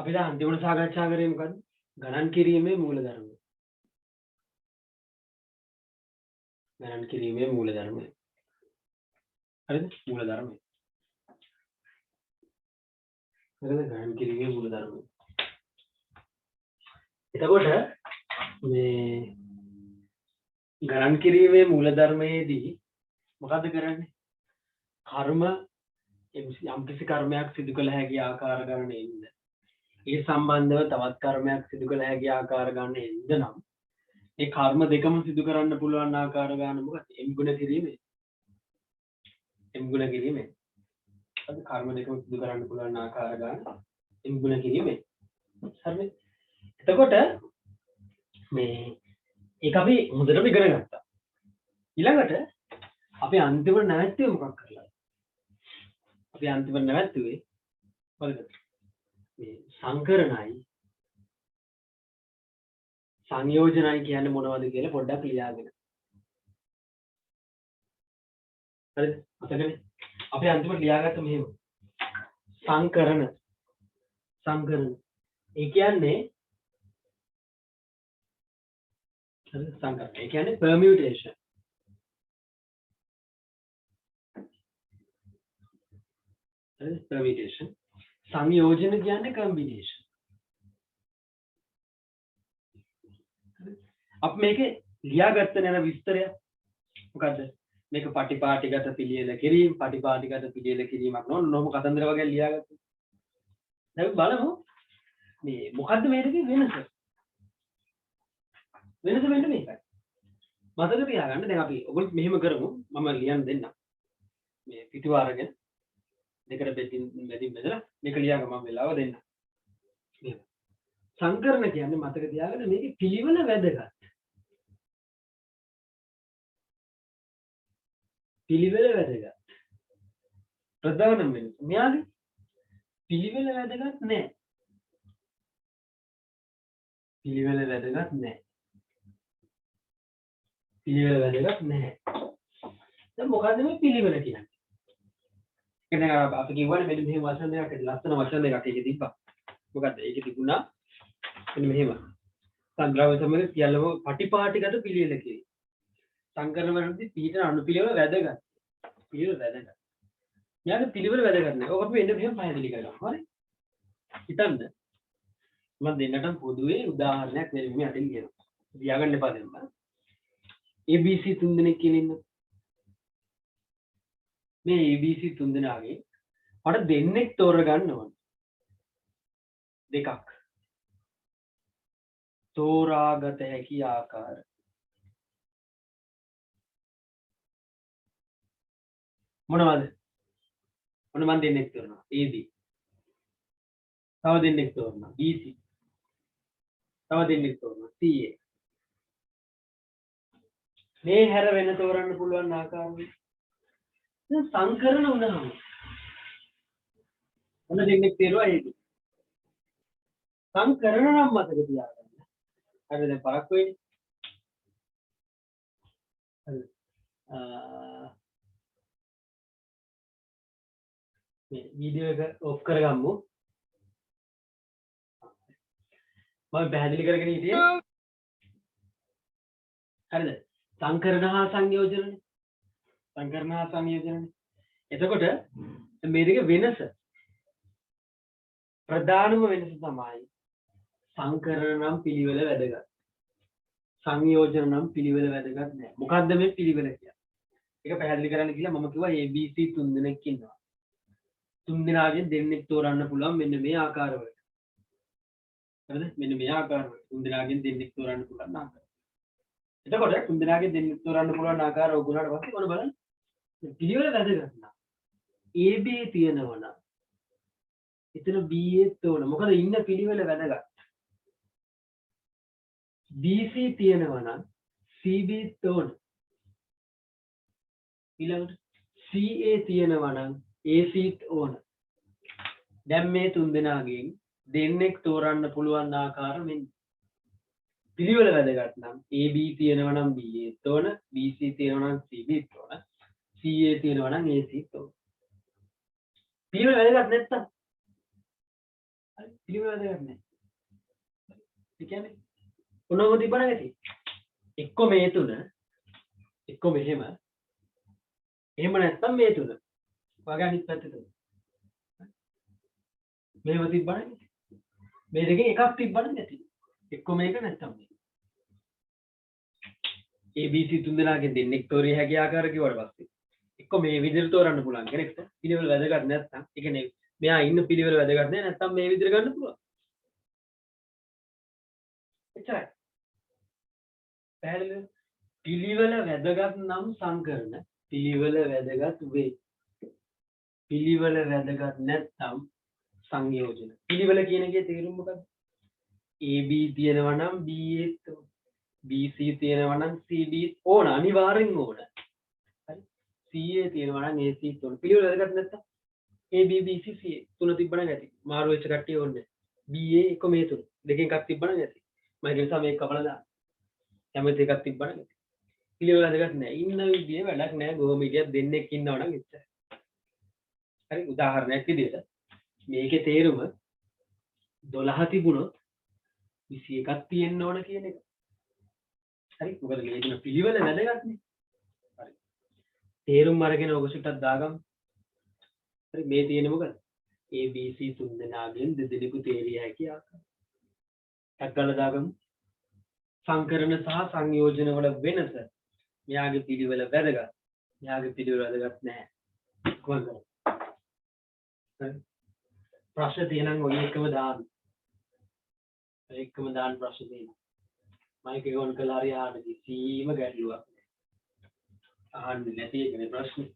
අපි දැන් අන්තිමට සාකච්ඡා කරේ මොකද්ද? ගණන් කිරීමේ මූලධර්ම. ගණන් කිරීමේ මූලධර්මය. හරිද? මූලධර්මය. හරිද? ගණන් කිරීමේ මූලධර්මය. එතකොට මේ ගණන් කිරීමේ මූලධර්මයේදී මොකද්ද කරන්නේ? කර්ම යම්කිසි කර්මයක් සිදු කළ හැකි ආකාර ගණන එන්න. ඒ සම්බන්ධව තවත් කර්මයක් සිදු කළ හැකි ආකාර ගන්න එන්න නම් ඒ කර්ම දෙකම සිදු කරන්න පුළුවන් ආකාර ගන්න මොකක්ද? m ගුණ කිරීමේ. m ගුණ කිරීමේ. අද කර්ම දෙකම සිදු කරන්න පුළුවන් ආකාර ගන්න m ගුණ කිරීමේ. හරිද? එතකොට මේ ඒක අපි හොඳටම ඉගෙන ගත්තා. ඊළඟට අපි අන්තිමට නැවැත්තුවේ මොකක් කරලාද? අපි අන්තිමට නැවැත්තුවේ මොකද? මේ සංකරණයි සංයෝජනයි කියන්නේ මොනවද කියලා පොඩ්ඩක් ලියාගෙන. හරිද? මතකනේ? අපි අන්තිමට ලියාගත්ත මෙහෙම. සංකරණ. ඒ කියන්නේ හරිද? සංකරණ. ඒ කියන්නේ permutation. හරිද? permutation. සංයෝජන කියන්නේ combination. අපි මේකේ ලියාගත්ත නේද විස්තරය මොකද්ද මේක පටිපාටිගත පිළියෙල කිරීම පටිපාටිගත පිළියෙල කිරීමක් නෝම කතන්දර වගේ ලියාගත්තා. දැන් බලමු මේ මොකද්ද මේකේ වෙනස මෙන්න මේකයි. මතක තියාගන්න දැන් අපි ඔයගොල්ලෝ මෙහෙම කරමු මම ලියන්න දෙන්නම්. මේ පිටුව අරගෙන දෙකට බෙදලා මේක ලියාගන්න මම වෙලාව දෙන්නම්. මෙහෙම. සංකරණ කියන්නේ මතක තියාගන්න මේකේ පිළිවෙල වැදගත්. පිළිවෙල වැදගත්. ප්‍රධානම වෙනස. මෙයාගේ පිළිවෙල වැදගත් නැහැ. පිළිවෙල වැදගත් නැහැ. පිළිවෙල වැදගත් නැහැ. දැන් මොකද්ද මේ පිළිවෙල කියන්නේ? කියන්නේ අපි කියවනේ මෙන්න මෙහෙම වචන දෙකක් ලස්සන වචන දෙකක් ඒකේ තිබ්බා. මොකද්ද? ඒකේ තිබුණා මෙන්න මෙහෙම. සංග්‍රහ සමග සියල්ලම පටිපාටිගත පිළිවෙල කියේ. සංකරණ වලදී පිළිතර අනුපිළිවෙල වැදගත්. පිළිවෙල වැදගත්. යාගේ පිළිවෙල වැදගත් නෑ. ඔක අපි එන්න මෙහෙම පැහැදිලි කරගමු. හරි? හිතන්න. මම දෙන්නටම පොදුවේ උදාහරණයක් මෙන්න අටින් කියනවා. ලියාගන්න එපා දෙන්න. ABC තුන් දෙනෙක් කියලා ඉන්න. මේ ABC තුන් දෙනාගේ මට දෙන්නෙක් තෝරගන්න ඕන. දෙකක්. තෝරාගත හැකි ආකාර. මොනවද? මොන මන් දෙන්නෙක් තෝරනවා? AB. තව දෙන්නෙක් තෝරනවා. BC. තව දෙන්නෙක් තෝරනවා. CA. මේ හැර වෙන තෝරන්න පුළුවන් ආකාරය. දැන් සංකරණ වුණාම මොන දෙන්නෙක් තේරුවා AB. සංකරණ නම් මතක තියාගන්න. හරිද? දැන් පරක් වෙන්නේ. හරි. මේ වීඩියෝ එක ඔෆ් කරගමු. මම පැහැදිලි කරගෙන හිටියේ. හරිද? සංකරණ හා සංයෝජනනේ. සංකරණ හා සංයෝජනනේ. එතකොට මේ දෙක වෙනස ප්‍රධානම වෙනස තමයි සංකරණ නම් පිළිවෙල වැදගත්. සංයෝජන නම් පිළිවෙල වැදගත් නෑ. මොකද්ද මේ පිළිවෙල කියන්නේ? ඒක පැහැදිලි කරන්න කියලා මම කිව්වා ABC තුන් දෙනෙක් ඉන්නවා. තුන් දෙනාගෙන් දෙන්නෙක් තෝරන්න පුළුවන් මෙන්න මේ ආකාරවලට. හරිද? මෙන්න මේ ආකාරවලට තුන් දෙනාගෙන් දෙන්නෙක් තෝරන්න පුළුවන් ආකාරය. එතකොට තුන් දෙනාගෙන් දෙන්නෙක් තෝරන්න පුළුවන් ආකාරය ඔයගොල්ලන්ට පස්සේ මොන බලන්න? පිළිවෙල වැදගත් නා. AB තියෙනවා නම් එතන BA තෝරන. මොකද ඉන්න පිළිවෙල වැදගත්. BC තියෙනවා නම් CB තෝරන. ඊළඟට CA තියෙනවා නම් AC ඕන. දැන් මේ තුන් දෙනාගෙන් දෙන්නෙක් තෝරන්න පුළුවන් ආකාර මෙන්න. පිළිවෙල වැදගත් නම් AB තියෙනවා නම් BA තෝරන, BC තියෙනවා නම් CB තෝරන, CA තියෙනවා නම් AC තෝරන. පිළිවෙල වැදගත් නැත්තම් පිළිවෙල වැදගත් නැහැ. ඒ කියන්නේ මොනවද තිබ්බනම් ඇති. එක්ක මේ තුන එක්ක මෙහෙම එහෙම නැත්නම් මේ තුන. වගේ අනිත් පැත්තේ තුන. මේව තිබ්බනම් මේ දෙකෙන් එකක් තිබ්බනම් නැති. එක්ක මේක නැත්නම් මේක. ABC තුන් දෙනාගෙන් දෙන්නෙක් තෝරිය හැකි ආකාර කිව්වට පස්සේ එක්ක මේ විදිහට තෝරන්න පුළුවන් කෙනෙක්ට පිළිවෙල වැදගත් නැත්නම් ඒ කියන්නේ මෙයා ඉන්න පිළිවෙල වැදගත් නැහැ නැත්නම් මේ විදිහට ගන්න පුළුවන්. එච්චරයි. පැහැදිලිද? පිළිවෙල වැදගත් නම් සංකරණ පිළිවෙල වැදගත් වේ. පිළිවෙල වැදගත් නැත්නම් සංයෝජන. පිළිවෙල කියන එකේ තේරුම මොකක්ද? AB තියෙනවා නම් BA BC තියෙනවා නම් CD ඕන අනිවාර්යෙන් ඕන. හරි. CA තියෙනවා නම් AC ඕන. පිළිවෙල වැදගත් නැත්නම් AB BC CA තුන තිබ්බනම් ඇති. මාරු වෙච්ච කට්ටිය ඕනේ. BA එක මේ තුන. දෙකෙන් එකක් තිබ්බනම් ඇති. මම ඒ නිසා මේක කපලා දාන්න. කැමති එකක් තිබ්බනම් ඇති. පිළිවෙල වැදගත් නැහැ. ඉන්න විදිය වැඩක් නැහැ. බොහොම ඉතියක් දෙන්නෙක් ඉන්නවා නම් එච්චරයි. හරි උදාහරණයක් විදිහට මේකේ තේරුම 12 තිබුණොත් 21ක් තියෙන්න ඕන කියන එක. හරි මොකද මේ කියන පිළිවෙල වැදගත්නේ. හරි. තේරුම් අරගෙන ඔබ සිතක් දාගමු. හරි මේ තියෙන්නේ මොකද? ABC තුන් දෙනාගෙන් දෙදෙනෙකු තේරිය හැකි ආකාරය. අක්කල දාගමු. සංකරණ සහ සංයෝජන වල වෙනස. මෙයාගේ පිළිවෙල වැදගත්. මෙයාගේ පිළිවෙල වැදගත් නැහැ. කොහොමද? ප්‍රශ්න තියෙනම් ඔය එකම දාන්න. එකම දාන්න ප්‍රශ්න තියෙනවා. මයික් එක ඔන් කළා හරි ආන්න කිසිම ගැටලුවක් නැහැ. අහන්නේ නැති එකනේ ප්‍රශ්නේ.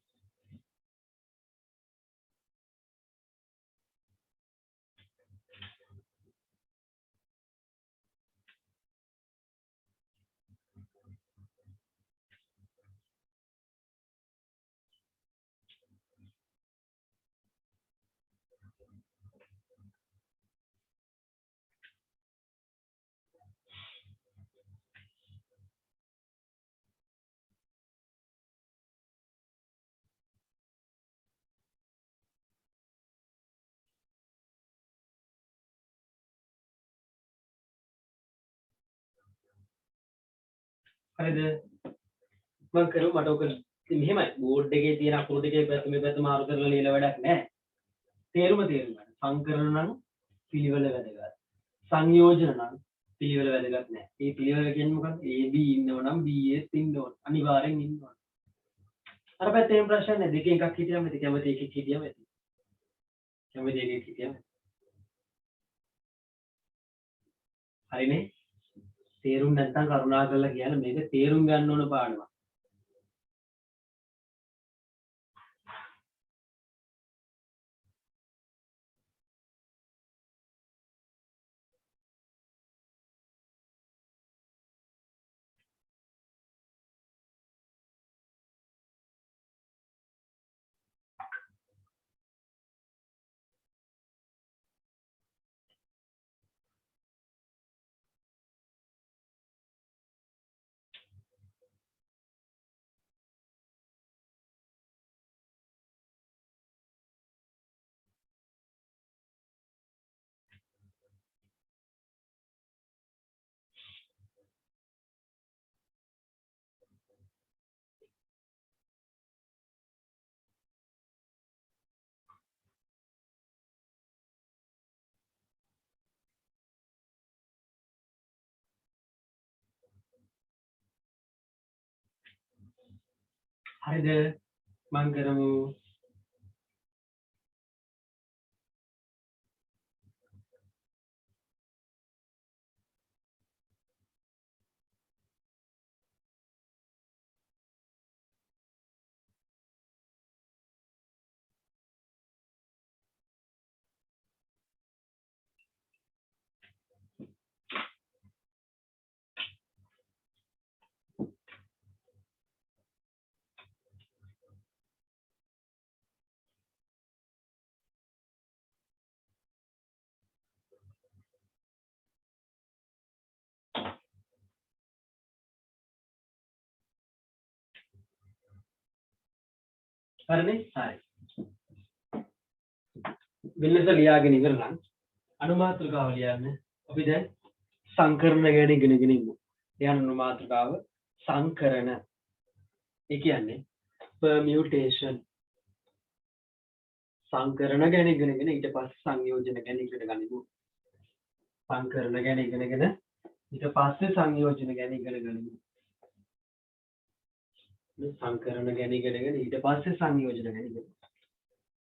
හරිද? මම කරු මට ඔක මෙහෙමයි බෝඩ් එකේ තියෙන අකුරු දෙකේ පැත්ත මේ පැත්ත මාරු කරලා ලියලා වැඩක් නැහැ. තේරුම ගන්න. සංකරණ නම් පිළිවෙල වැදගත්. සංයෝජන නම් පිළිවෙල වැදගත් නැහැ. මේ පිළිවෙල කියන්නේ මොකක්ද? AB ඉන්නව නම් BS ඉන්න ඕන. අනිවාර්යෙන් ඉන්න ඕන. අර පැත්තේ එහෙම ප්‍රශ්න නැහැ. දෙකෙන් එකක් හිටියම ඇති. කැමති එකෙක් හිටියම ඇති. කැමති එකෙක් හිටියම. හරිනේ? තේරුම් නැත්නම් කරුණාකරලා කියන්න මේක තේරුම් ගන්න ඕන පාඩමක්. හරිද? මං කරමු. හරිනේ? හරි. වෙනස ලියාගෙන ඉවර නම් අනුමාත්‍රකාව ලියන්න. අපි දැන් සංකරණ ගැන ඉගෙනගෙන ඉමු. ඒ අනුමාත්‍රකාව සංකරණ. ඒ කියන්නේ permutation. සංකරණ ගැන ඉගෙනගෙන ඊට පස්සේ සංයෝජන ගැන ඉගෙන ගනිමු. සංකරණ ගැන ඉගෙනගෙන ඊට පස්සේ සංයෝජන ගැන ඉගෙන ගනිමු. සංකරණ ගැන ඉගෙනගෙන ඊට පස්සේ සංයෝජන ගැන ඉගෙන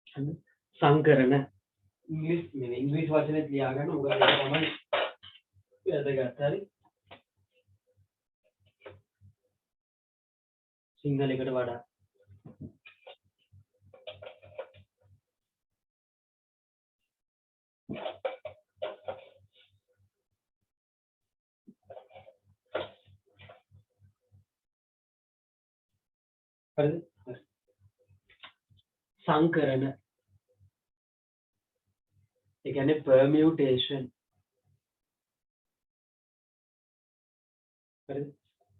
ගනිමු. සංකරණ ඉංග්‍රීසි වචනේ ලියා ගන්න. මොකද ඒක තමයි වැදගත්. හරි. සිංහලයකට වඩා හරිද? සංකරණ ඒ කියන්නේ permutation. හරිද?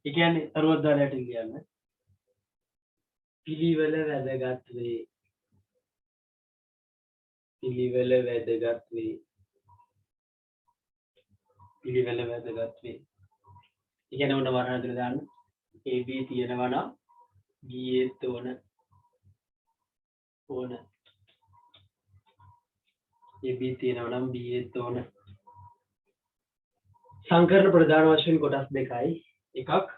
ඒ කියන්නේ අරුවද්දාලයට කියන්න පිළිවෙල වැදගත් වේ. පිළිවෙල වැදගත් වේ. පිළිවෙල වැදගත් වේ. ඒ කියන්නේ උන වරණ හදලා දාන්න. AB තියෙනවා නම් BA ඕන. AB තියෙනවා නම් BA ඕන. සංකරණ ප්‍රධාන වශයෙන් කොටස් දෙකයි. එකක්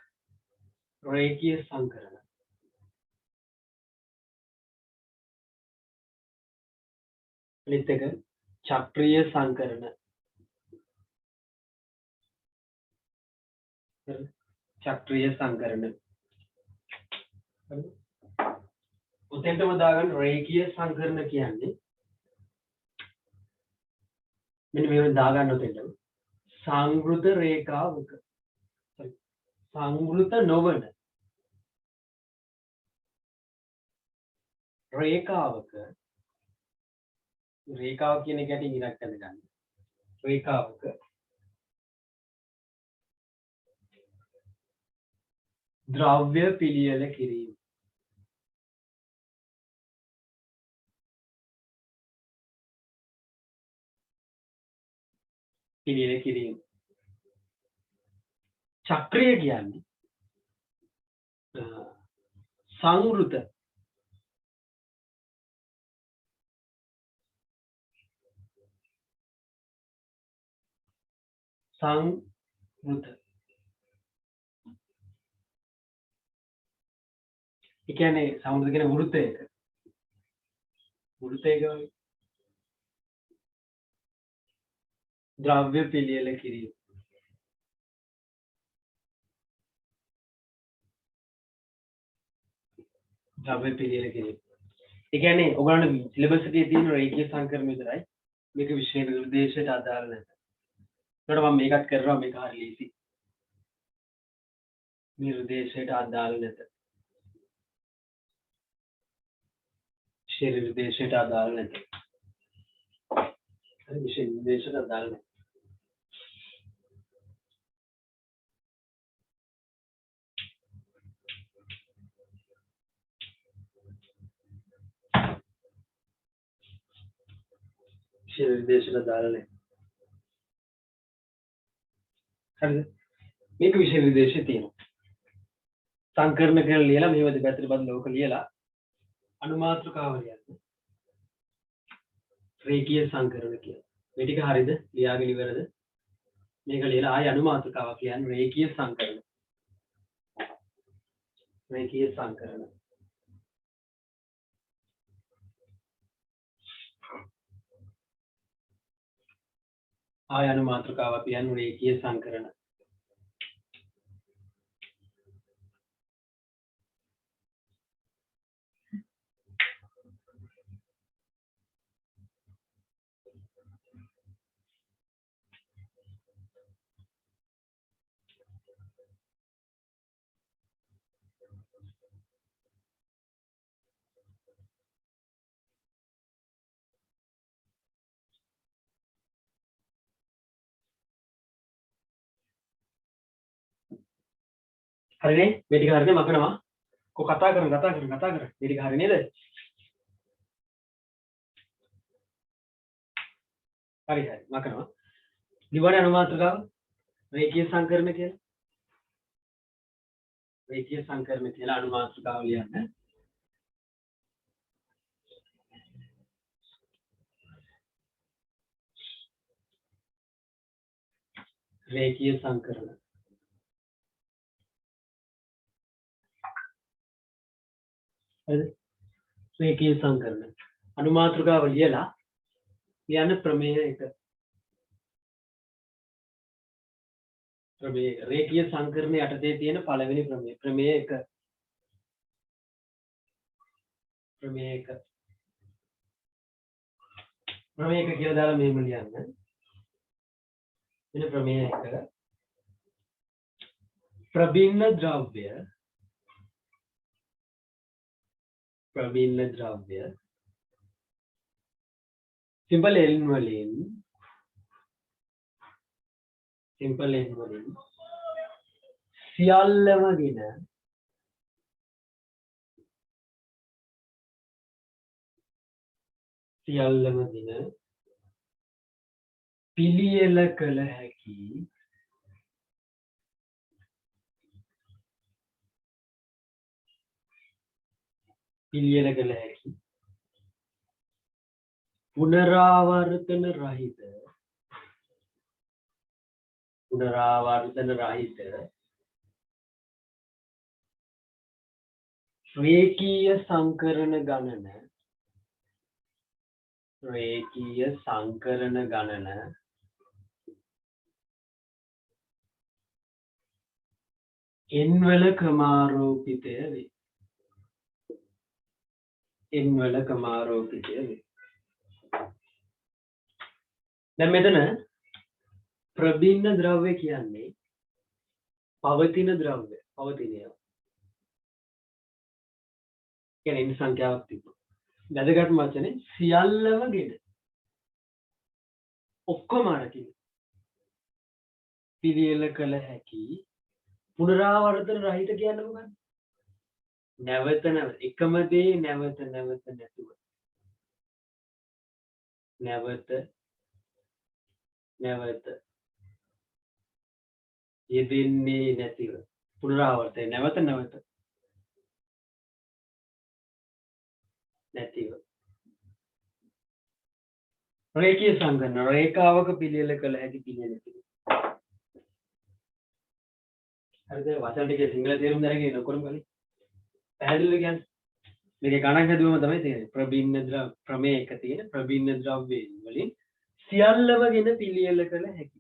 රේඛීය සංකරණ. අනිත් එක චක්‍රීය සංකරණ. චක්‍රීය සංකරණ. උතෙන්ටම දාගන්න රේඛීය සංකරණ කියන්නේ මෙන්න මේව දාගන්න උතෙන්ටම සංවෘත රේඛාවක සංවෘත නොවන රේඛාවක රේඛාව කියන එකට ඉරක් ගන්න. රේඛාවක ද්‍රව්‍ය පිළියෙල කිරීම. පිළියෙල කිරීම. චක්‍රීය කියන්නේ සංවෘත සංවෘත. ඒ කියන්නේ සංවෘත කියන වෘත්තයක. වෘත්තයක ද්‍රව්‍ය පිළියෙල කිරීම. ද්‍රව්‍ය පිළියෙල කිරීම. ඒ කියන්නේ ඔයගොල්ලෝ සිලබස් එකේ තියෙන රේඛීය සංකරණ විතරයි. මේක විෂය නිර්දේශයට අදාළ නැහැ. ඒකට මම මේකත් කරනවා. මේක හරි ලීසි. නිර්දේශයට අදාළ නැත. විෂය නිර්දේශයට අදාළ නැත. හරි විෂය නිර්දේශයට අදාළ නැහැ. විෂය නිර්දේශයට අදාළ නැහැ. හරිද? මේක විෂය නිර්දේශයේ තියෙනවා. සංකරණ කියලා ලියලා මේව දෙපැත්තට බදලා ඕක ලියලා අනුමාත්‍රකාව ලියන්න. රේඛීය සංකරණ කියලා. මේ ටික හරියද? ලියාගෙන ඉවරද? මේක ලියලා ආය අනුමාත්‍රකාව කියන්නේ රේඛීය සංකරණ. රේඛීය සංකරණ. ආය අනුමාත්‍රකාව කියන්නේ රේඛීය සංකරණ. හරිනේ? මේ ටික හරිනේ මකනවා. කො කතා කරමු. මේ ටික හරි නේද? හරි හරි මම කරනවා ලිවන අනුමාත්‍රකාව රේඛීය සංකරණ කියලා රේඛීය සංකරණ කියලා අනුමාත්‍රකාව ලියන්න රේඛීය සංකරණ හරිද රේඛීය සංකරණ අනුමාත්‍රකාව ලියලා ලියන්න ප්‍රමේය එක ප්‍රමේය රේඛීය සංකරණ යටතේ තියෙන පළවෙනි ප්‍රමේය එක ප්‍රමේය එක කියලා දාලා මෙහෙම ලියන්න වෙන ප්‍රමේය එක ප්‍රබින්න ද්‍රව්‍ය සිම්පල් n වලින් සියල්ලම ගෙන පිළියෙල කළ හැකි පුනරාවර්තන රහිත රේඛීය සංකරණ ගණන n වල ක්‍රමාරෝපිතය වේ. දැන් මෙතන ප්‍රබින්න ද්‍රව්‍ය කියන්නේ පවතින ද්‍රව්‍ය පවතිනවා. කියන්නේ ඉන්න සංඛ්‍යාවක් තිබ්බා. වැදගත්ම වචනේ සියල්ලම ගෙන ඔක්කොම අරකින් පිළියෙල කළ හැකි පුනරාවර්තන රහිත කියන්නේ මොකක්ද? නැවත එකම දේ නැවත නැතුව යෙදෙන්නේ නැතිව පුනරාවර්තනය නැවත නැතිව රේඛීය සංකරණ රේඛාවක පිළියෙල කළ හැකි පිළියෙල හරිද වචන ටිකේ සිංහල තේරුම් දැනගෙන ඉන්නකොටම කලින් පැහැදිලිව කියන්නේ මේකේ ගණන් හැදුවම තමයි තේරෙන්නේ ප්‍රබින්න ප්‍රමේය එක තියෙන ප්‍රබින්න ද්‍රව්‍යයෙන් වලින් සියල්ලම ගෙන පිළියෙල කළ හැකි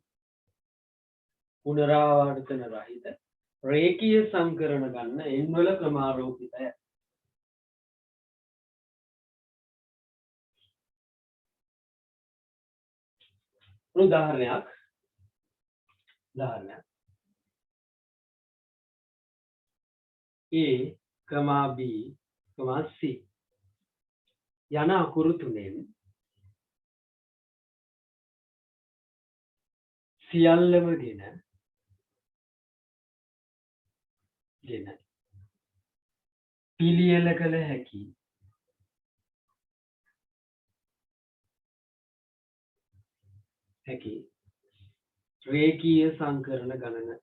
පුනරාවර්තන රහිත රේඛීය සංකරණ ගන්න n වල ක්‍රමාරෝපිතය උදාහරණයක් A, B, C යන අකුරු තුනෙන් සියල්ලම ගෙන පිළියෙල කළ හැකි රේඛීය සංකරණ ගණන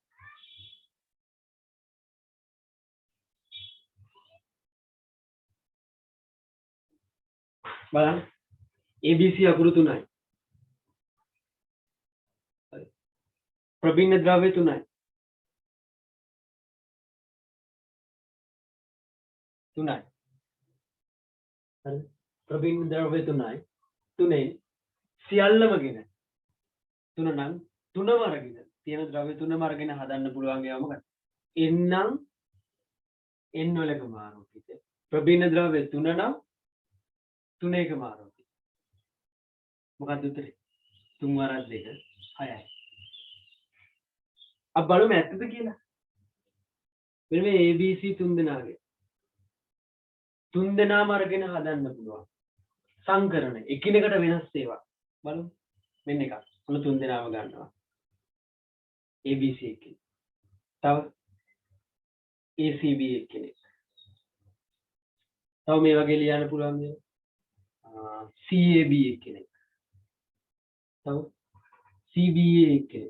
බලන්න ABC අකුරු තුනයි ප්‍රබින්න ද්‍රව්‍ය තුනයි හරි ප්‍රබින්න ද්‍රව්‍ය තුනෙන් සියල්ලම ගෙන තුනම අරගෙන තියෙන ද්‍රව්‍ය තුනම අරගෙන හදන්න පුළුවන් ඒවා මොකක්ද n වලකම ආරෝපිත ප්‍රබින්න ද්‍රව්‍ය තුන නම් තුනේකම ආරෝපිත මොකක්ද උත්තරේ 3 වරක් 2 6යි අප බලමු ඇත්තද කියලා මෙන්න මේ ABC තුන් දෙනාම අරගෙන හදන්න පුළුවන් සංකරණ එකිනෙකට වෙනස් ඒවා බලමු මෙන්න එකක් ඔන්න තුන් දෙනාම ගන්නවා ABC එක්කෙනෙක් තව ACB එක්කෙනෙක් තව මේ වගේ ලියන්න පුළුවන් නේද CAB එක්කෙනෙක් තව CBA එකේ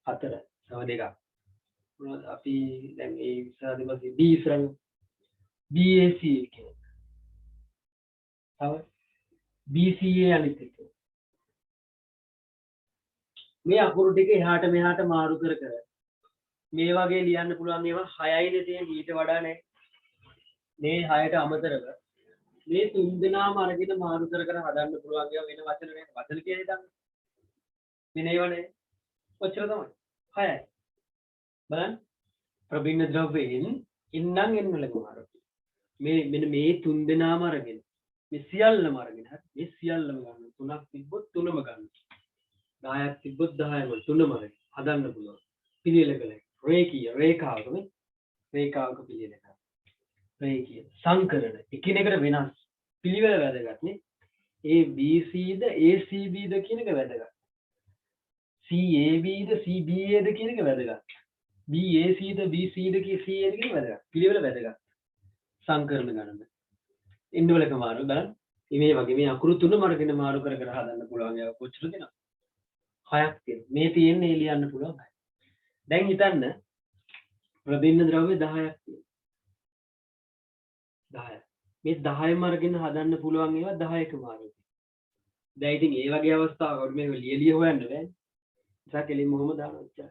හතර තව දෙකක් මොනවද අපි දැන් ඒ ඉස්සරහදී පස්සේ B ඉස්සරහ BAC එකේ තව BCA අනිත් එක මේ අකුරු ටික එහාට මෙහාට මාරු කර කර මේ වගේ ලියන්න පුළුවන් ඒවා 6යිනේ තියෙන ඊට වඩා නැහැ මේ 6ට අමතරව මේ තුන් දෙනාම අරගෙන මාරු කර කර හදන්න පුළුවන් ඒවා වෙන වචන නේ වචන කියන්නේ දන්නේ වෙන ඒවා නේ ඔච්චර තමයි 6යි බලන්න ප්‍රබින්න ද්‍රව්‍යයෙන් ඉන්නම් එන්නලක මාරු මේ මෙන්න මේ තුන් දෙනාම අරගෙන මේ සියල්ලම අරගෙන හරි මේ සියල්ලම ගන්න තුනක් තිබ්බොත් තුනම ගන්න 10ක් තිබ්බොත් 10ම තුනම හදන්න පුළුවන් පිළිවෙලක රේඛීය රේඛාවක මේ රේඛාවක පිළිවෙලක රේඛීය සංකරණ එකිනෙකට වෙනස් පිළිවෙල වැදගත් නේ ABC ද ACB ද කියන එක වැදගත් CAB ද CBA ද කියන එක වැදගත් BAC ද BC ද CA ද කියන එක වැදගත් පිළිවෙල වැදගත් සංකරණ ගණන ඉන්නවලක මාරු බලන්න මේ වගේ මේ අකුරු තුනම අරගෙන මාරු කර කර හදන්න පුළුවන් ඒවා කොච්චර දෙනවද 6ක් තියෙනවා මේ තියෙන්නේ ලියන්න පුළුවන් දැන් හිතන්න ප්‍රබින්න ද්‍රව්‍ය 10ක් තියෙනවා 10 මේ 10ම අරගෙන හදන්න පුළුවන් ඒවා 10ක මාරු දැන් ඉතින් ඒ වගේ අවස්ථාවකට මේක ලියලිය හොයන්න බෑ නිසා කෙලින්ම මොහොම දානවා ඉච්චා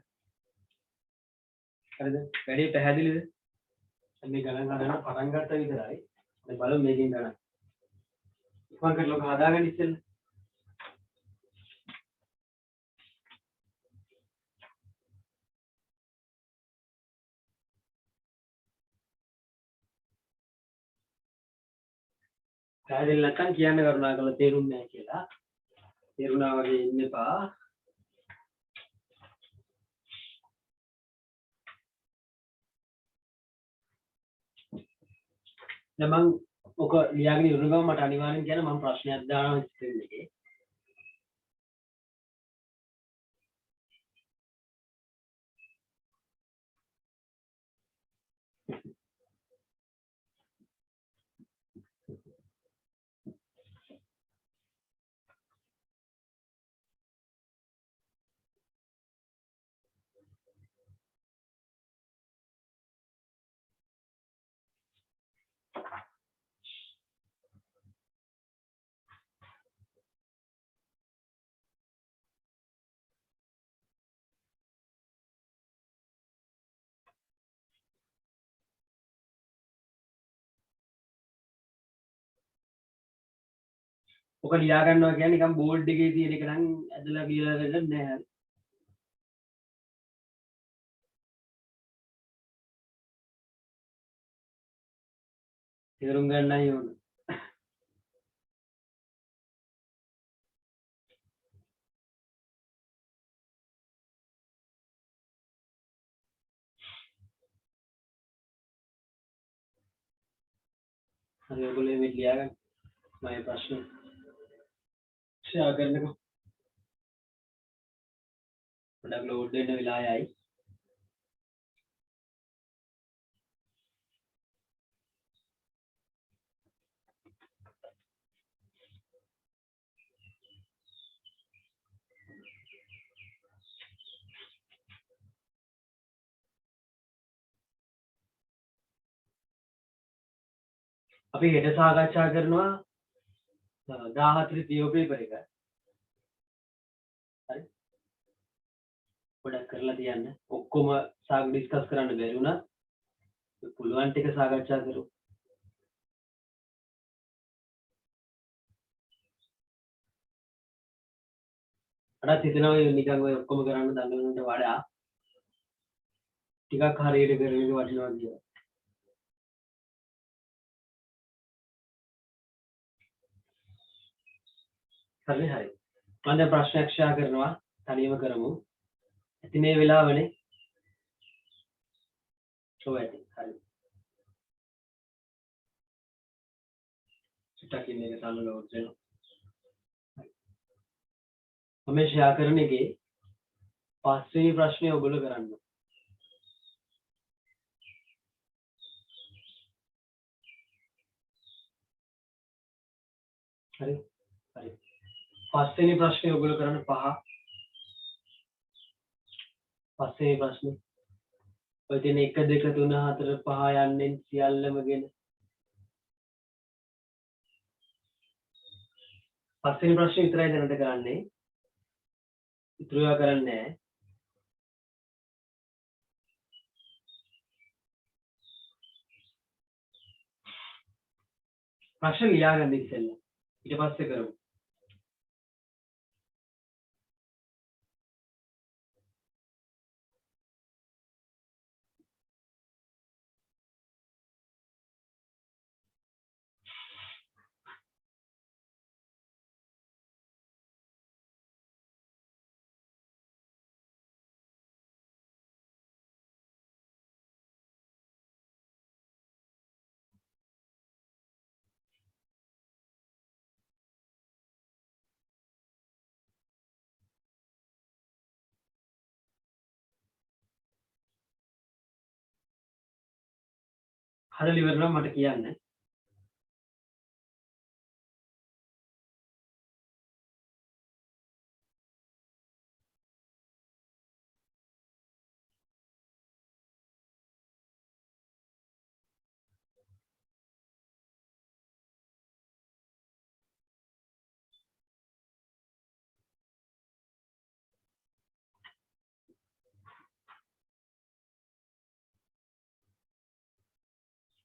හරිද වැඩි පැහැදිලිද මේ ගණන් හදන්න පටන් ගත්ත විතරයි දැන් බලමු මේකෙන් ගණන් ඉක්මන් කරලා හදාගන්න ඉස්සෙල්ලා පැහැදිලි නැත්නම් කියන්න කරුණාකරලා තේරුන්නේ නැහැ කියලා තේරුණා වගේ ඉන්න එපා දැන් මම ඔක ලියාගෙන ඉවර ගමන් මට අනිවාර්යෙන් කියන්න මම ප්‍රශ්නයක් දානවා ස්ක්‍රීන් එකේ ඔක ලියා ගන්නවා කියන්නේ නිකන් බෝඩ් එකේ තියෙන එක නම් ඇදලා කියලා දෙන්න නෑ තේරුම් ගන්නයි ඕන හරි ඔයගොල්ලෝ මේ ලියා ගන්න මම ප්‍රශ්න ෂෙයා කරන්නකෝ පොඩක් ලෝඩ් වෙන්න වෙලා යයි අපි හෙට සාකච්ඡා කරනවා 14 තියෝ පේපර් එක හරි පොඩක් කරලා තියන්න ඔක්කොම ඩිස්කස් කරන්න බැරි වුණා පුළුවන් ටික සාකච්ඡා කරමු අරත් හිතනවා නිකන් ඔය ඔක්කොම කරන්න දන්නවන්ට වඩා ටිකක් හරියට කරන එක වටිනවා කියලා හරි හරි මම දැන් ප්‍රශ්නයක් ෂෙයා කරනවා තනියම කරමු ඉතින් මේ වෙලාවනේ ඔය ඇති හරි චුට්ටක් ඉන්න එක තමයි ලෝඩ් වෙනවා මම ෂෙයා කරන එකේ පස්වෙනි ප්‍රශ්නේ ඔයගොල්ලෝ කරන්න හරි හරි පස්වෙනි ප්‍රශ්නේ ඔයගොල්ලෝ කරන්න 5. පස්වෙනි ප්‍රශ්නේ ඔය තියෙන 1 2 3 4 5 යන්නේ සියල්ලමගෙන පස්වෙනි ප්‍රශ්නේ විතරයි දැනට කරන්නේ. ඉතුරු ඒවා කරන්නේ නැහැ. ප්‍රශ්න ලියාගන්න ඉස්සෙල්ලා. ඊට පස්සේ කරමු. හදලා ඉවර නම් මට කියන්න.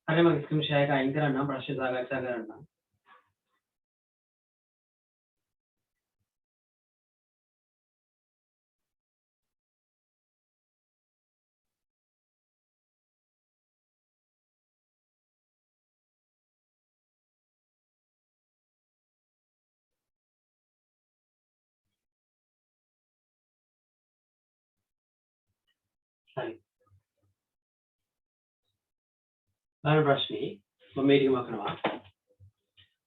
හරි මම ස්ක්‍රීන් ෂෙයා එක අයින් කරන්නම් ප්‍රශ්න සාකච්ඡා කරන්න. හරි. බලන්න ප්‍රශ්නේ මම මේක කරනවා.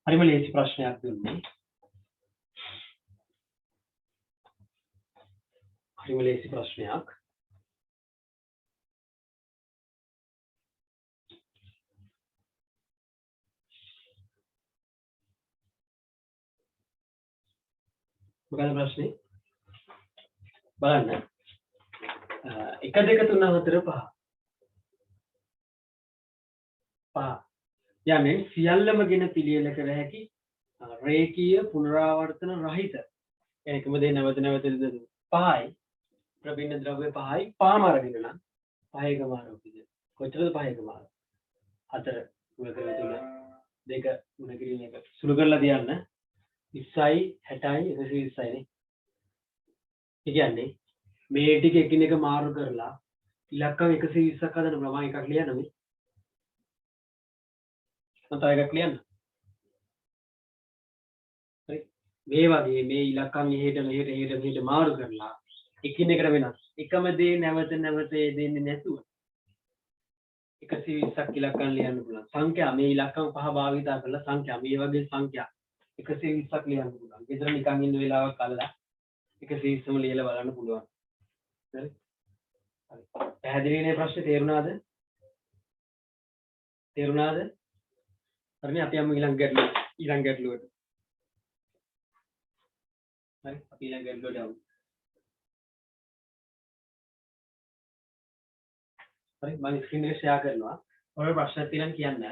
හරිම ලේසි ප්‍රශ්නයක් දුන්නේ. හරිම ලේසි ප්‍රශ්නයක්. මොකද ප්‍රශ්නේ? බලන්න. 1 2 3 4 5. 5. යන්නේ සියල්ලමගෙන පිළියෙල කර හැකි රේඛීය පුනරාවර්තන රහිත. ඒකම දෙය නැවත නැවත 5යි. ප්‍රබින්න ද්‍රව්‍ය 5යි. පාම අරගෙන නම් 5 ගමාරෝපිද. කොච්චරද 5 ගමාර? 4 ගුණ කරලා 3 2 ගුණ කිරීම එක. සුළු කරලා තියන්න. 20යි 60යි 120යි නේ. ඒ කියන්නේ මේ ටික එකිනෙක මාරු කරලා ඉලක්කම් 120ක් හදන්න ප්‍රමාණ එකක් ලියන්න මේ. මම තව එකක් ලියන්න. හරි. මේ වගේ මේ ඉලක්කම් මෙහෙට මාරු කරලා එකිනෙකට වෙනස්. එකම දේ නැවත නැවත දෙන්නේ නැතුව 120ක් ඉලක්කම් ලියන්න පුළුවන්. සංඛ්‍යා මේ ඉලක්කම් පහ භාවිතා කරලා සංඛ්‍යා මේ වගේ සංඛ්‍යා 120ක් ලියන්න පුළුවන්. ගෙදර නිකන් ඉන්න වෙලාවක් අල්ලලා 120ම ලියලා බලන්න පුළුවන්. හරි. හරි. පැහැදිලි නේ ප්‍රශ්නේ තේරුණාද? තේරුණාද? හරිනේ අපි යමු ඊළඟ ගැටලුවට. හරි අපි ඊළඟ ගැටලුවට යමු. හරි මම ස්ක්‍රීන් එක ෂෙයා කරනවා. ඔයාලා ප්‍රශ්න තියෙනවා කියන්න.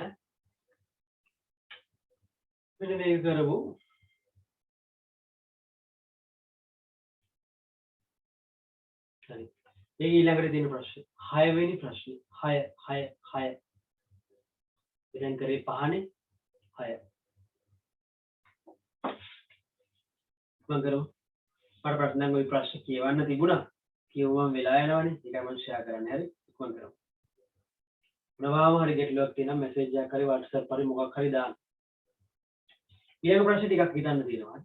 මෙන්න මේක කරමු. හරි. මේ ඊළඟට තියෙන ප්‍රශ්නේ 6 වෙනි ප්‍රශ්නේ 6 දැන් කරේ 5නේ 6 මම කරමු. මට ප්‍රශ්න නම් ওই ප්‍රශ්න කියවන්න තිබුණා. කියවුවම වෙලා යනවනේ. ඒකයි මම ෂෙයා කරන්නේ. හරි. මම කරමු. මොනවාම හරි ගැටලුවක් තියෙනවා මැසේජ් එකක් හරි WhatsApp හරි මොකක් හරි දාන්න. ඊළඟ ප්‍රශ්නේ ටිකක් හිතන්න තියෙනවා.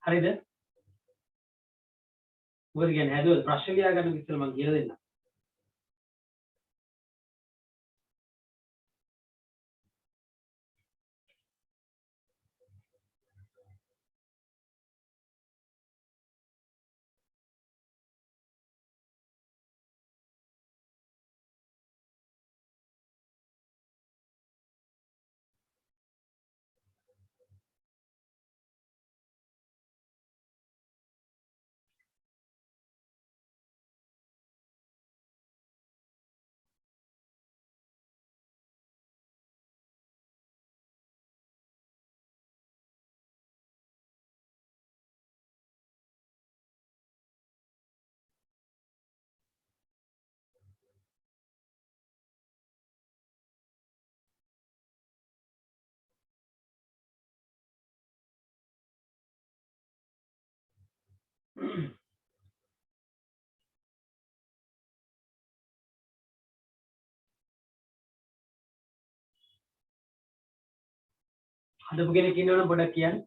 හරිද? මොකද කියන්නේ හැදුවද ප්‍රශ්න ලියා ගන්න ඉස්සෙල්ලා මම කියලා දෙන්නම්. හදපු කෙනෙක් ඉන්නවනම් පොඩ්ඩක් කියන්න.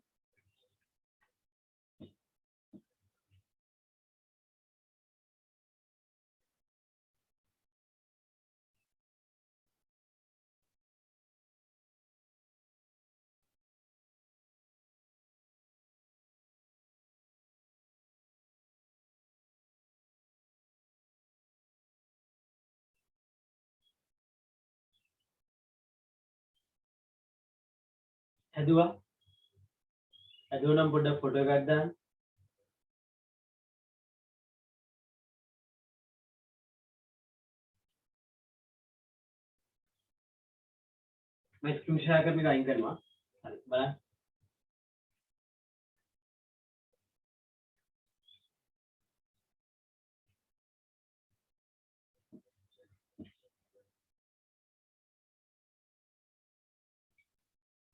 හැදුවා. හැදුවනම් පොඩ්ඩක් ෆොටෝ එකක් දාන්න. මම ස්ක්‍රීන් ෂෙයා කරන එක අයින් කරනවා. හරි බලන්න.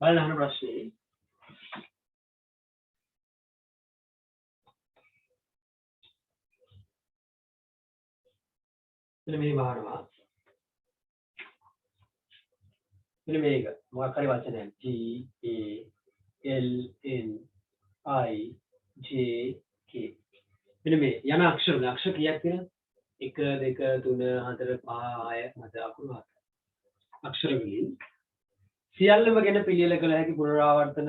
බලන්න අහන ප්‍රශ්නේ. මෙන්න මේ වහනවා. මෙන්න මේක මොකක් හරි වචනයක් G A L N I J K. මෙන්න මේ යන අක්ෂර කීයක් තියෙනවද? 1 2 3 4 5 6 7 අකුරු 7. අක්ෂර වලින් සියල්ලම ගැන පිළියෙල කළ හැකි පුනරාවර්තන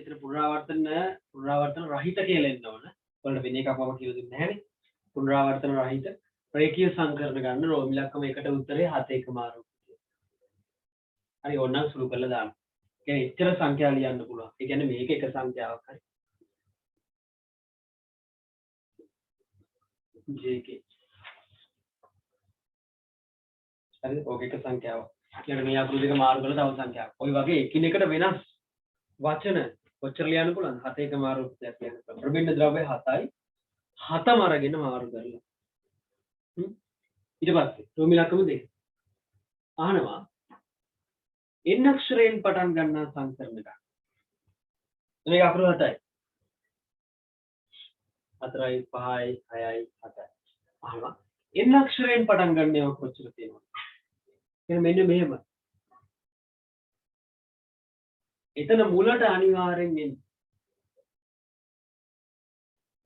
එතන පුනරාවර්තන රහිත කියලා එන්න ඕන. ඔයාලට වෙන එකක් මම කියලා දුන්නේ නැහැනේ. පුනරාවර්තන රහිත රේඛීය සංකරණ ගන්න රෝම ඉලක්කම 1ට උත්තරේ 7 1 මාරු. හරි ඕනනම් සුළු කරලා දාන්න. කියන්නේ එච්චර සංඛ්‍යා ලියන්න පුළුවන්. ඒ කියන්නේ මේක එක සංඛ්‍යාවක් හරි. JK. හරි ඕක එක සංඛ්‍යාවක්. කියන්නේ මේ අකුරු දෙක මාරු කරලා තව සංඛ්‍යාවක්. ওই වගේ එකිනෙකට වෙනස් වචන කොච්චර ලියන්න පුළුවන්ද? 7 1 මාරු දෙයක් ලියන්න පුළුවන්. ප්‍රබින්න ද්‍රව්‍ය 7යි 7ම අරගෙන මාරු කරලා. ඊට පස්සේ රෝම ඉලක්කම 2. අහනවා n අක්ෂරයෙන් පටන් ගන්නා සංකරණ ගන්න. මේක අකුරු 7යි. 4යි 5යි 6යි 7යි. අහනවා n අක්ෂරයෙන් පටන් ගන්න ඒවා කොච්චර තියෙනවද? එහෙනම් මෙන්න මෙහෙම. එතන මුලට අනිවාර්යෙන් එන්න.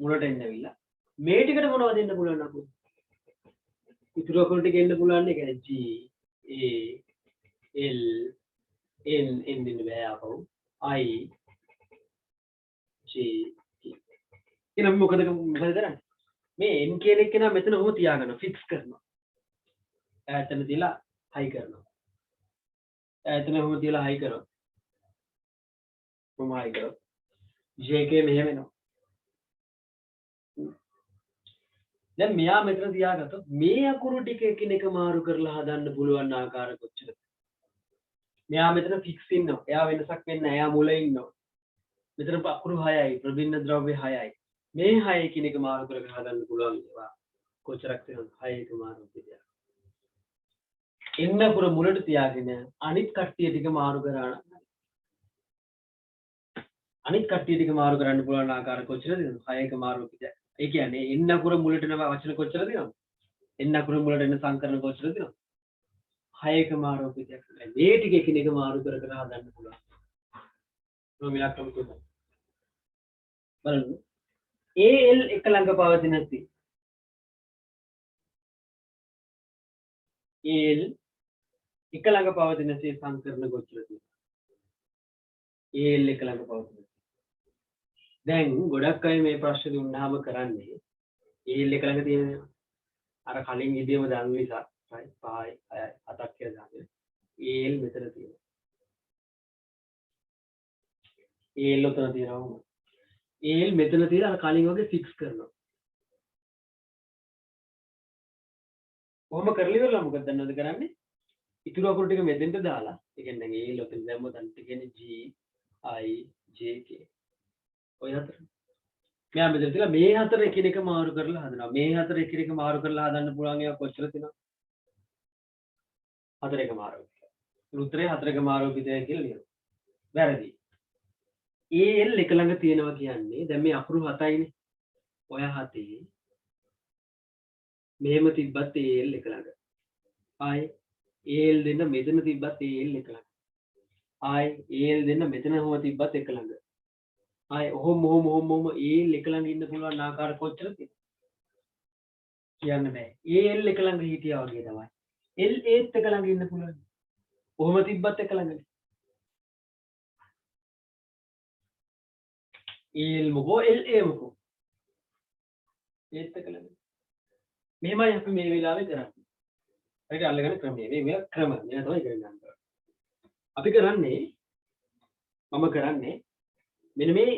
මුලට එන්න ඇවිල්ලා මේ ටිකට මොනවද දෙන්න පුළුවන් අපු? ඉතුරු අකුරු ටික එන්න පුළුවන් නේ. කියන්නේ G A L N දෙන්න බෑ අපෝ. I J K. එහෙනම් මොකද කරන්නේ? මේ n කියන එක නම් මෙතන ඔහොම තියාගන්න ෆික්ස් කරනවා. ඈතන තියලා හයි කරනවා. ඈතන ඔහොම තියලා හයි කරනවා. කොහොම හයි කරනවා. JK මෙහෙම එනවා. දැන් මෙයා මෙතන තියාගත්තොත් මේ අකුරු ටික එකිනෙක මාරු කරලා හදන්න පුළුවන් ආකාර කොච්චරද? මෙයා මෙතන ෆික්ස් ඉන්නවා. එයා වෙනසක් වෙන්නේ නැහැ. එයා මුල ඉන්නවා. මෙතන අකුරු 6යි, ප්‍රබින්න ද්‍රව්‍ය 6යි. මේ 6 එකිනෙක මාරු කරගෙන හදන්න පුළුවන් ඒවා. කොච්චරක් තියෙනවද? 6 එක මාරු කියලා. එන්න අකුර මුලට තියාගෙන අනිත් කට්ටිය ටික මාරු කරාන. අනිත් කට්ටිය ටික මාරු කරන්න පුළුවන් ආකාර කොච්චරද? 6 එක මාරු කියලා. ඒ කියන්නේ එන්න අකුර මුලට නම වචන කොච්චර තියෙනවද? එන්න අකුර මුලට එන සංකරණ කොච්චර තියෙනවද? 6 එක මාරු පිටයක්. මේ ටික එකිනෙක මාරු කර කර හදන්න පුළුවන්. රෝම ඉලක්කම තුන. බලන්න AL එක ළඟ පවතින C AL එක ළඟ පවතින C සංකරණ කොච්චර තියෙනවද AL එක ළඟ පවතින දැන් ගොඩක් අය මේ ප්‍රශ්නේ දුන්නාම කරන්නේ AL එක ළඟ තියෙනවා අර කලින් ඉදීම දන්න නිසා 5යි 6යි 7ක් කියලා දාන්න AL මෙතන තියෙනවා AL උතන තියෙනවා AL මෙතන තියෙන අර කලින් වගේ ෆික්ස් කරනවා කොහොම කරලා ඉවරලා මොකද දන්නවද කරන්නේ ඉතුරු අකුරු ටික මෙතෙන්ට දාලා ඒ කියන්නේ දැන් AL උතන දැම්මොත් අන්තිම කියන්නේ G I J K ඔය හතර මෙයා මෙතන තියලා මේ හතර එකිනෙක මාරු කරලා හදනවා මේ හතර එකිනෙක මාරු කරලා හදන්න පුළුවන් ඒවා කොච්චර තියෙනවද හතර එක මාරු උත්තරේ හතර එක මාරු විදිය කියලා ලියනවා වැරදි AL එක ළඟ තියෙනවා කියන්නේ දැන් මේ අකුරු 7යිනේ ඔය 7 මෙහෙම තිබ්බත් AL එක ළඟ ආයි AL දෙන්න මෙතන තිබ්බත් AL එක ළඟ ආයි AL දෙන්න මෙතන හොම තිබ්බත් එක ළඟ ආයි ඔහොම AL එක ළඟ ඉන්න පුළුවන් ආකාර කොච්චරද කියන්න බෑ AL එක ළඟ හිටියා වගේ තමයි LAත් එක ළඟ ඉන්න පුළුවන් ඔහොම තිබ්බත් එක ළඟනේ AL මොකෝ LA මොකෝ ඒත් එක ළඟ මෙහෙමයි අපි මේ වෙලාවේ කරන්නේ හරියට අල්ලගෙන ක්‍රමයේ මේ ක්‍රම මෙයා තමයි ඉගෙන ගන්න අපි කරන්නේ මම කරන්නේ මෙන්න මේ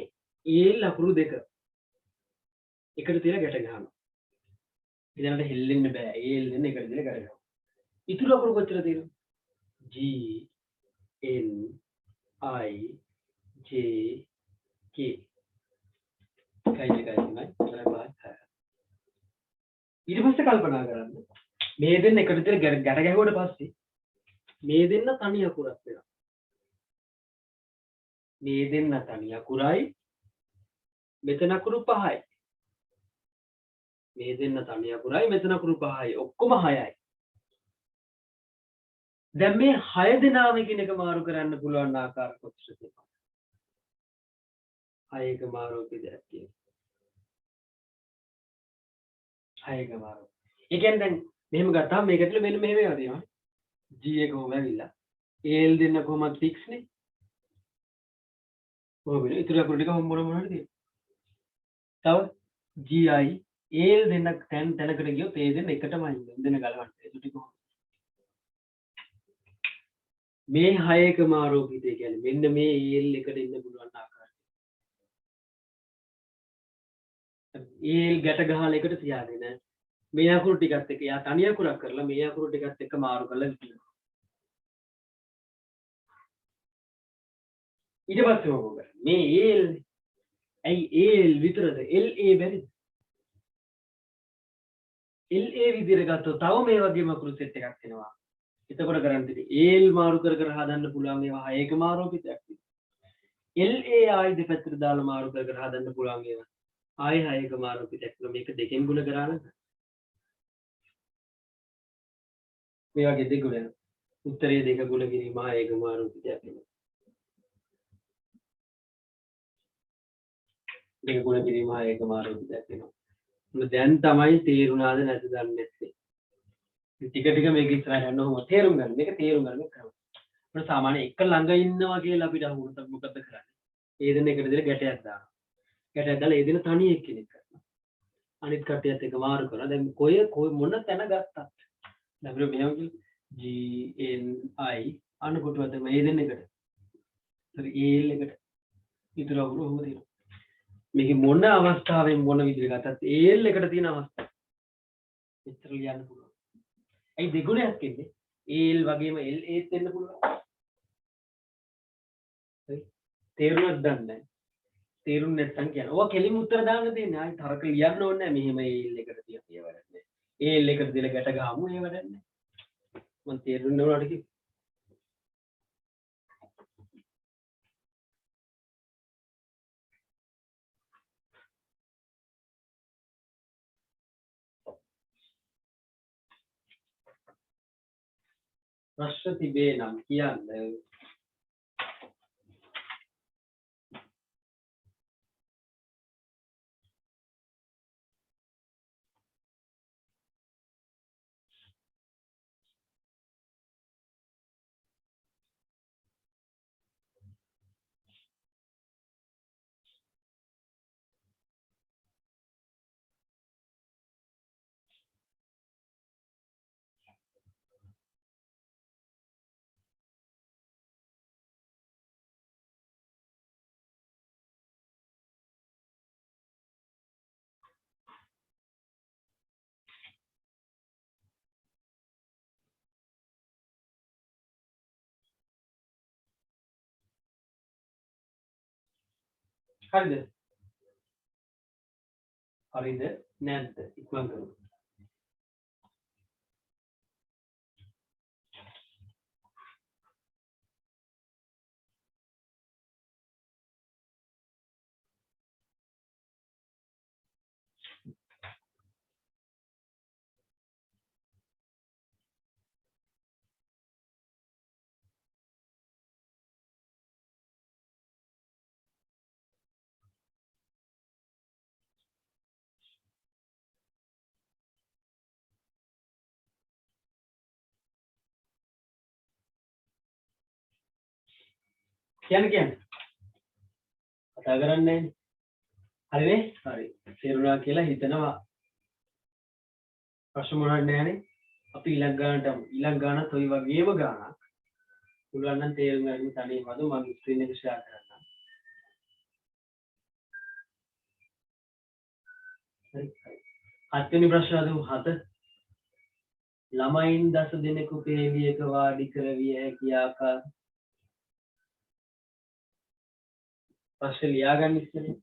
AL අකුරු දෙක එකට තියලා ගැට ගන්නවා ඉතින්ට හෙල්ලෙන්න බෑ AL දෙන්න එකට තියලා ගැට ගන්නවා ඉතුරු අකුරු කොච්චර තියෙනවද G N I J K කයි දෙකයි තමයි ඊට පස්සේ කල්පනා කරන්න මේ දෙන්න එකට තියලා ගැට ගැහුවට පස්සේ මේ දෙන්න තනි අකුරක් වෙනවා මේ දෙන්න තනි අකුරයි මෙතන අකුරු 5යි මේ දෙන්න තනි අකුරයි මෙතන අකුරු 5යි ඔක්කොම 6යි දැන් මේ 6 දෙනාම එකිනෙක මාරු කරන්න පුළුවන් ආකාර කොච්චරද 6 එක මාරු විදියක් තියෙනවා 6 එක මාරු ඒ කියන්නේ දැන් මෙහෙම ගත්තාම මේකට මෙන්න මෙහෙම ඒවා තියෙනවා G එක කොහොම ඇවිල්ලා AL දෙන්න කොහොමද fix නේ කොහොමද ඉතුරු අකුරු ටික මොන මොනවද තියෙන්නේ තව GI AL දෙන්න තැනකට ගියොත් ඒ දෙන්න එකටම දෙන්න ගලවන්න ඒක ටික මේ 6 එක මාරෝපිතය කියන්නේ මෙන්න මේ AL එකට ඉන්න පුළුවන් ආකාරය AL ගැට ගහලා එකට තියාගෙන මේ අකුරු ටිකත් එක්ක යා තනි අකුරක් කරලා මේ අකුරු ටිකත් එක්ක මාරු කරලා විකිනවා ඊට පස්සේ මොකද මේ AL ඇයි AL විතරද LA බැරිද LA විදිහට ගත්තොත් තව මේ වගේම අකුරු සෙට් එකක් එනවා එතකොට කරන්න තියෙන්නේ AL මාරු කර කර හදන්න පුළුවන් ඒවා 6 එක මාරෝපිතයක් තියෙනවා LA ආයි දෙපැත්තට දාලා මාරු කර කර හදන්න පුළුවන් ඒවා ආයි 6 එක මාරෝපිතයක් තියෙනවා මේක දෙකෙන් ගුණ කරා නම් මේ වගේ දෙගුණ උත්තරයේ දෙක ගුණ කිරීම 6 එක මාරෝපිතයක් වෙනවා දෙක ගුණ කිරීම 6 එක මාරෝපිතයක් වෙනවා දැන් තමයි තේරුණාද නැද්ද දන්නේ නැත්තේ ටික ටික මේක ඉස්සරහට යන්න ඕම තේරුම් ගන්න මේක තේරුම් ගන්න කරමු අපිට සාමාන්‍ය එක ළඟ ඉන්නවා කියලා අපිට අහුවොත් මොකද කරන්නේ ඒ දෙන එකට දෙන ගැටයක් දානවා ගැටයක් දාලා ඒ දෙන තනි එක්කෙනෙක් කරනවා අනිත් කට්ටියත් එක මාරු කරනවා දැන් කොය මොන තැන ගත්තත් දැන් අපිට මෙහෙම G N I අනුකොටුවද මේ දෙන එකට හරි AL එකට ඉතුරු අකුරු ඔහොම තියෙනවා මේක මොන අවස්ථාවෙන් මොන විදිහට ගත්තත් AL එකට තියෙන අවස්ථාව මෙච්චර ලියන්න පුළුවන් ඒ දෙගුණයක් ඉන්නේ AL වගේම LAත් වෙන්න පුළුවන් හරි තේරුණාද දන්නේ තේරුම් නැත්නම් කියනවා ඔය කෙලිම උත්තර දාන්න දෙන්නේ ආයි තරක ලියන්න ඕනේ නැහැ මෙහෙම AL එකට තියන ඒ වැඩක් නැහැ AL එකට දාලා ගැට ගහමු ඒ වැඩක් නැහැ මම තේරුම් නෝනාට කිව්වා ප්‍රශ්න තිබේ නම් කියන්න හරිද? හරිද නැද්ද? ඉක්මන් කරමු. කියන්නේ කතා කරන්නේ නැහැ. හරිනේ? හරි. තේරුණා කියලා හිතනවා. ප්‍රශ්න මොනවද නැහැනේ? අපි ඊළඟ ගානත් ඔය වගේම ගානක්. පුළුවන් නම් තේරුම් ගන්න තනියම හදමු. මම ස්ක්‍රීන් එක ෂෙයා කරන්නම්. හරි. 7 වෙනි ප්‍රශ්න හදමු. 7. ළමයින් 10 දෙනෙකු පේලියක වාඩි කරවිය හැකි ආකාරය. ප්‍රශ්න ලියාගන්න ඉස්සෙල්ලා.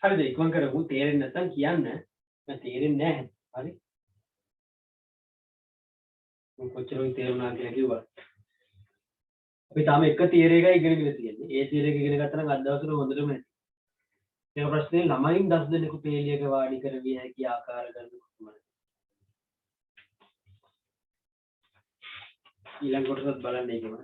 හරිද? ඉක්මන් කරමු. තේරෙන්නේ නැත්නම් කියන්න. මම තේරෙන්නේ නැහැ. හරි. මම කොච්චර තේරුණා කියලා කිව්වා. අපි තාම එක තියරි එකයි ඉගෙනගෙන තියෙන්නේ. ඒ තියරි එක ඉගෙන ගත්තා නම් අද දවසට හොඳටම ඇති. මේ ප්‍රශ්නේ ළමයින් 10 දෙනෙකු පේලියක වාඩි කරවිය හැකි ආකාර ගන්න කොහොමද? ඊළඟ කොටසත් බලන්න ඒකම.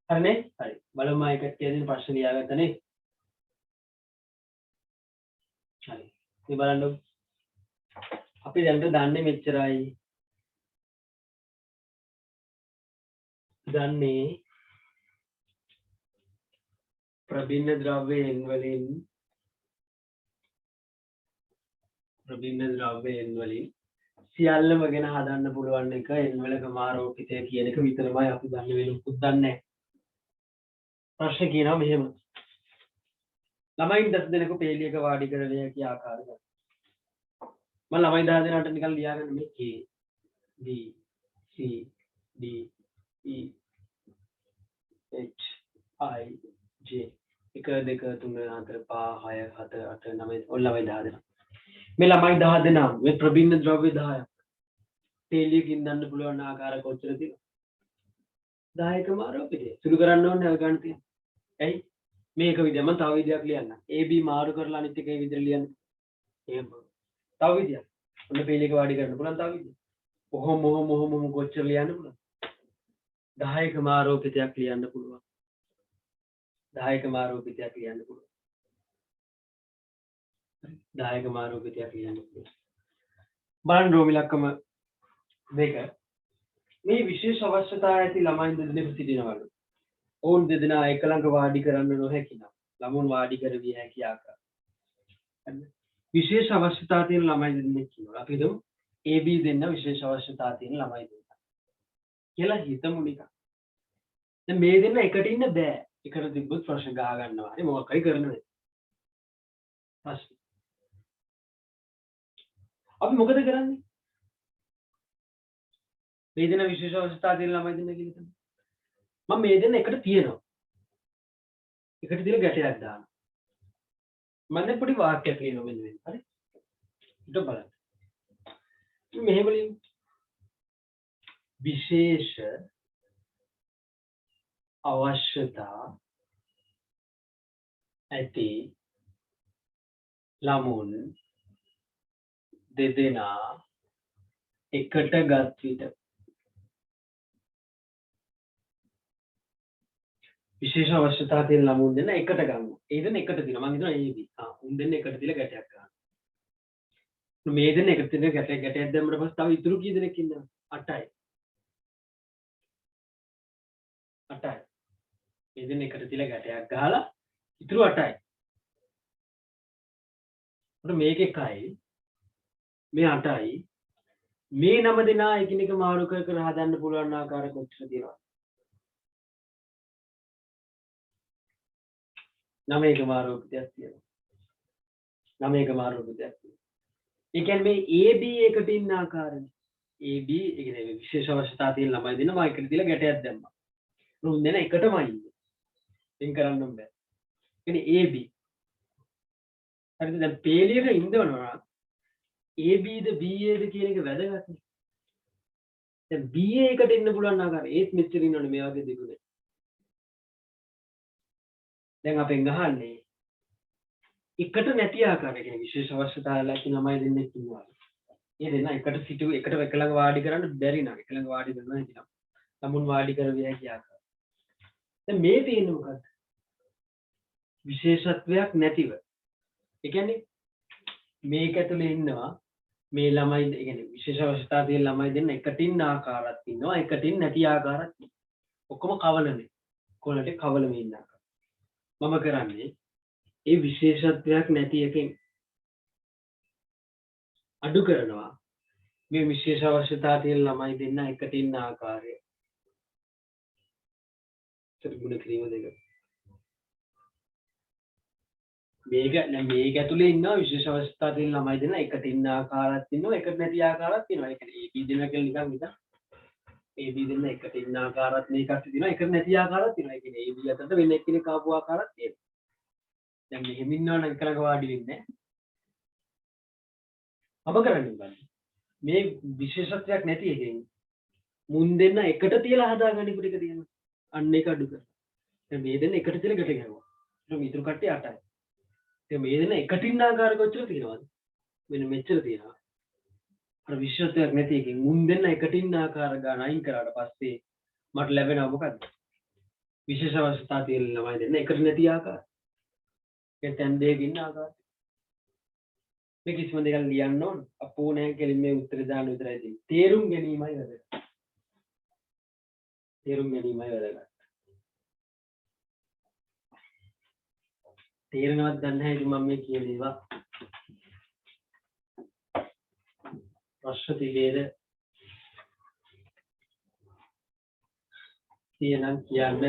හරිනේ හරි බලමු මම එක තියෙන ප්‍රශ්න ලියාගත්තනේ හරි මේ බලන්න අපි දැන් දන්නේ මෙච්චරයි දන්නේ ප්‍රබින්න ද්‍රව්‍ය n වලින් සියල්ලම ගැන හදන්න පුළුවන් එක n වල ගමාරෝපිතය කියන එක විතරමයි අපි දන්නේ වෙන මුකුත් දන්නේ නැහැ. ප්‍රශ්න කියනවා මෙහෙම. ළමයින් 10 දෙනෙකු පේලියක වාඩි කරගෙන යකි ආකාරය. මම ළමයි 10 දෙනාට නිකන් ලියාගන්න මේ K B C D E H I J 1 2 3 4 5 6 7 8 9 ඔය ළමයි 10 දෙනා. මේ ළමයි 10 දෙනා මේ ප්‍රබින්න ද්‍රව්‍ය 10ක් තේලියකින් දන්න පුළුවන් ආකාර කොච්චර තියෙනවද 10කම ආරෝපිතය සුළු කරන්න ඕනේ ඔය ගන්න තියෙන. ඇයි මේක විදිය මම තව විදියක් ලියන්න. AB මාරු කරලා අනිත් එකේ විදියට ලියන්න. එහෙම. තව විදියක්. ඔන්න පේලියක වාඩි කරන්න පුළුවන් තව විදියක්. ඔහොම කොච්චර ලියන්න පුළුවන්. 10කම ආරෝපිතයක් ලියන්න පුළුවන්. 10කම ආරෝපිතයක් ලියන්න පුළුවන්. 10කම ආරෝපිතයක් ලියන්න පුළුවන්. බලන්න රෝමිලක්කම මේක මේ විශේෂ අවශ්‍යතාවය ඇති ළමයින් දෙදෙනෙකු සිටිනවලු. ඔවුන් දෙදෙනා එක ළඟ වාඩි කරන්න නොහැකි නම් ළමුන් වාඩි කරවිය හැකි ආකාරය. විශේෂ අවශ්‍යතාව තියෙන ළමයි දෙන්නෙක් ඉන්නවා. අපි හිතමු AB දෙන්න විශේෂ අවශ්‍යතාව තියෙන ළමයි දෙන්න. කියලා හිතමු නිකන්. දැන් මේ දෙන්න එකට ඉන්න බෑ. එකට තිබ්බොත් ප්‍රශ්න ගහ ගන්නවා. හරි මොකක් හරි කරනවා. ප්‍රශ්න. අපි මොකද කරන්නේ? මේ දෙන විශේෂ අවස්ථා තියෙන ළමයි දෙන්න කියලා හිතමු. මම මේ දෙන්න එකට තියනවා. එකට තියලා ගැටයක් දානවා. මම දැන් පොඩි වාක්‍යයක් ලියනවා මෙන්න මෙන්න. හරි? ඊට බලන්න. මෙහෙම ලියමු. විශේෂ අවශ්‍යතා ඇති ළමුන් දෙදෙනා එකට ගත් විට විශේෂ අවශ්‍යතාව තියෙන ළමුන් දෙන්න එකට ගන්නවා. ඒ දෙන්න එකට දිනවා. මම හිතනවා AB. උන් දෙන්න එකට තියලා ගැටයක් ගන්නවා. මේ දෙන්න එකට තියලා ගැටයක් දැම්මම පස්සේ තව ඉතුරු කී දෙනෙක් ඉන්නවද? 8යි. 8යි. මේ දෙන්න එකට තියලා ගැටයක් ගහලා ඉතුරු 8යි. අපිට මේක 1යි. මේ 8යි. මේ 9 දෙනා එකිනෙක මාරු කර කර හදන්න පුළුවන් ආකාර කොච්චර තියෙනවද? 9කම ආරෝපිතයක් තියෙනවා. 9කම ආරෝපිතයක් තියෙනවා. ඒ කියන්නේ මේ AB එකට ඉන්න ආකාරය. AB ඒ කියන්නේ විශේෂ අවශ්‍යතාව තියෙන ළමයි දෙන්න මම එකට තියලා ගැටයක් දැම්මා. උන් දෙන එකටමයි ඉන්නේ. වෙන් කරන්න බෑ. කියන්නේ AB. හරිද? දැන් පේලියක ඉඳවනවා AB ද BA ද කියන එක වැදගත් නේ. දැන් BA එකට ඉන්න පුළුවන් ආකාරය ඒත් මෙච්චර ඉන්නවනේ මේ වගේ දෙකුනේ. දැන් අපෙන් අහන්නේ එකට නැති ආකාරය කියන්නේ විශේෂ අවශ්‍යතාවය ඇති ළමයි දෙන්නෙක් ඉන්නවා. ඒ දෙන්න එකට සිටු එකට එක ළඟ වාඩි කරන්න බැරි නම් එක ළඟ වාඩි කරනවා කියනවා. ළමුන් වාඩි කරවිය හැකි ආකාරය. දැන් මේ තියෙන්නේ මොකද්ද? විශේෂත්වයක් නැතිව. ඒ කියන්නේ මේක ඇතුලේ ඉන්නවා මේ ළමයි ඒ කියන්නේ විශේෂ අවශ්‍යතාව තියෙන ළමයි දෙන්න එකට ඉන්න ආකාරයක් ඉන්නවා එකට ඉන්න නැති ආකාරයක් ඉන්නවා. ඔක්කොම කවලනේ. කොලට කවලම ඉන්න ආකාරය. මම කරන්නේ ඒ විශේෂත්වයක් නැති එකෙන් අඩු කරනවා මේ විශේෂ අවශ්‍යතාව තියෙන ළමයි දෙන්න එකට ඉන්න ආකාරය. ත්‍රිගුණ ක්‍රියාව දෙක. මේක ඇතුලේ ඉන්නවා විශේෂ අවස්ථා තියෙන ළමයි දෙන්න එකට ඉන්න ආකාරයක් තියෙනවා එකට නැති ආකාරයක් තියෙනවා. ඒ කියන්නේ AB දෙන්න කියලා නිකන් AB දෙන්න එකට ඉන්න ආකාරයක් මේකක් තියෙනවා එකට නැති ආකාරයක් තියෙනවා. ඒ කියන්නේ AB අතරට වෙන එක්කෙනෙක් ආපු ආකාරයක් තියෙනවා. දැන් මෙහෙම ඉන්නවනම් එක ළඟ වාඩි වෙන්නේ නැහැ. අප කරන්නේ මොකක්ද? මේ විශේෂත්වයක් නැති එකෙන් මුන් දෙන්න එකට තියලා හදාගන්න ඉපිට එක තියෙනවා. අන්න ඒක අඩු කරලා. දැන් මේ දෙන්න එකට තියලා ගැට ගැහුවා. ඊට මිතුරු කට්ටිය 8යි. මේ දෙන එකට ඉන්න ආකාර කොච්චර තියෙනවද? මෙන්න මෙච්චර තියෙනවා. අර විශ්වත්වයක් නැති එකෙන් මුන් දෙන්න එකට ඉන්න ආකාර ගන්න අයින් කරාට පස්සේ මට ලැබෙනව මොකද්ද? විශේෂ අවස්ථා තියෙන ළමයි දෙන්න එකට නැති ආකාර. ඒ තැන් දෙකකින් ආකාර. මේ කිසිම දෙයක් ලියන්න ඕන. අපෝ නැහැ කියලා මේ උත්තර දාන්න විතරයි තියෙන්නේ. තේරුම් ගැනීමයි වැදගත්. තේරුම් ගැනීමයි වැදගත්. තේරෙනවද දන්නේ නැහැ ඉතින් මම මේ කියන ඒවා. ප්‍රශ්න තිබේද? තියෙනම් කියන්න.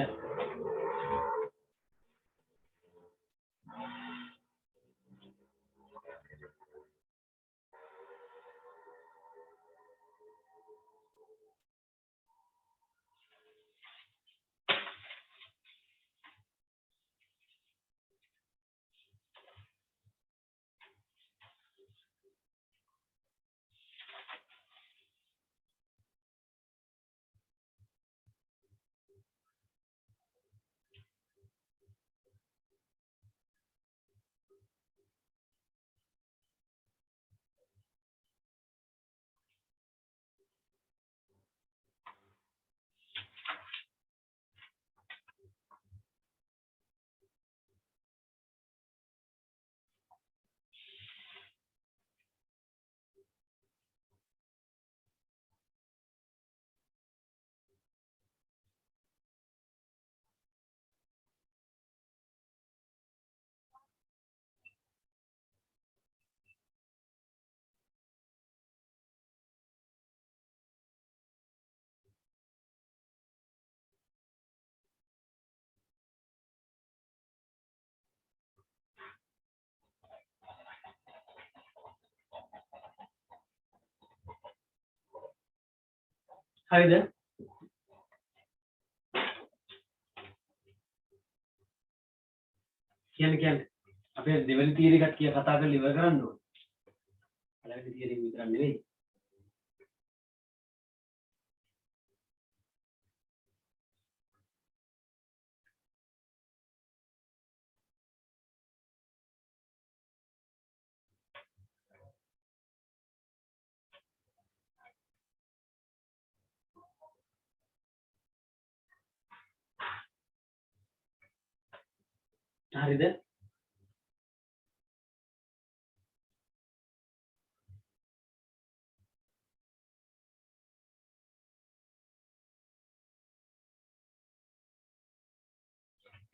හරිද? කියන්නේ අපේ දෙවෙනි තියරි එකත් කිය කතා කරලා ඉවර කරන්න ඕනේ. පළවෙනි තියරි විතරක් නෙවෙයි. හරිද?